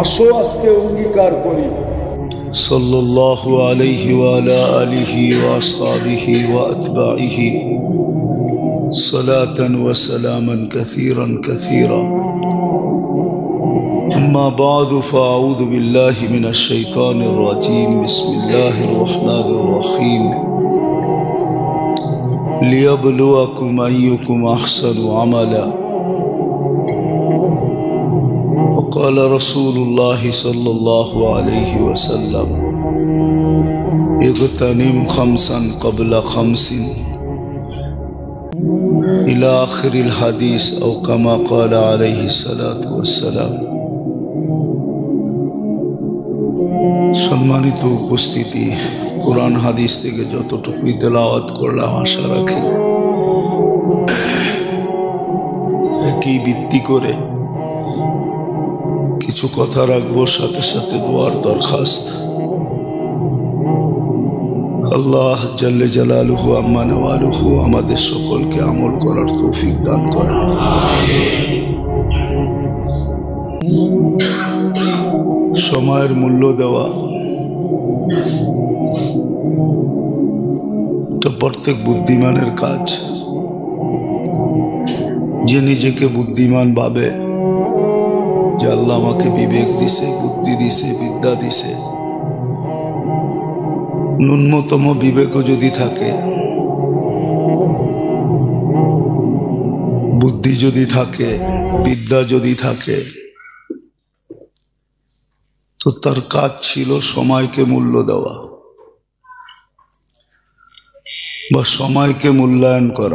আসো আজকে অঙ্গীকার করি। সাল্লাল্লাহু আলাইহি ওয়া আলা আলিহি ওয়া আসহাবিহি ওয়া আতবাইহি সালাতান ওয়া সালামান কাসীরান কাসীরা। أما بعد فأعوذ بالله من الشيطان الرجيم. بسم الله الرحمن الرحيم. ليبلوكم أيكم أحسن عملا. وقال رسول الله صلى الله عليه وسلم: اغتنم خمسا قبل خمس إلى آخر الحديث أو كما قال عليه الصلاة والسلام. সম্মানিত উপস্থিতি, কোরআন হাদিস থেকে যতটুকুই তেলাওয়াত করলাম, আশা রাখি একই ভিত্তি করে কিছু কথা রাখবো, সাথে সাথে দোয়ার দরখাস্ত। আল্লাহ জাল্লে জালালুহু আম্মা নওয়ালুহু আমাদের সকলকে আমল করার তৌফিক দান করেন। সময়ের মূল্য দেওয়া এটা প্রত্যেক বুদ্ধিমানের কাজ। যে নিজেকে বুদ্ধিমান ভাবে যে আল্লাহ আমাকে বিবেক দিছে, বুদ্ধি দিছে, বিদ্যা দিছে, ন্যূনতম বিবেকও যদি থাকে, বুদ্ধি যদি থাকে, বিদ্যা যদি থাকে, তো তার কাজ ছিল সময়কে মূল্য দেওয়া বা সময়কে মূল্যায়ন করা।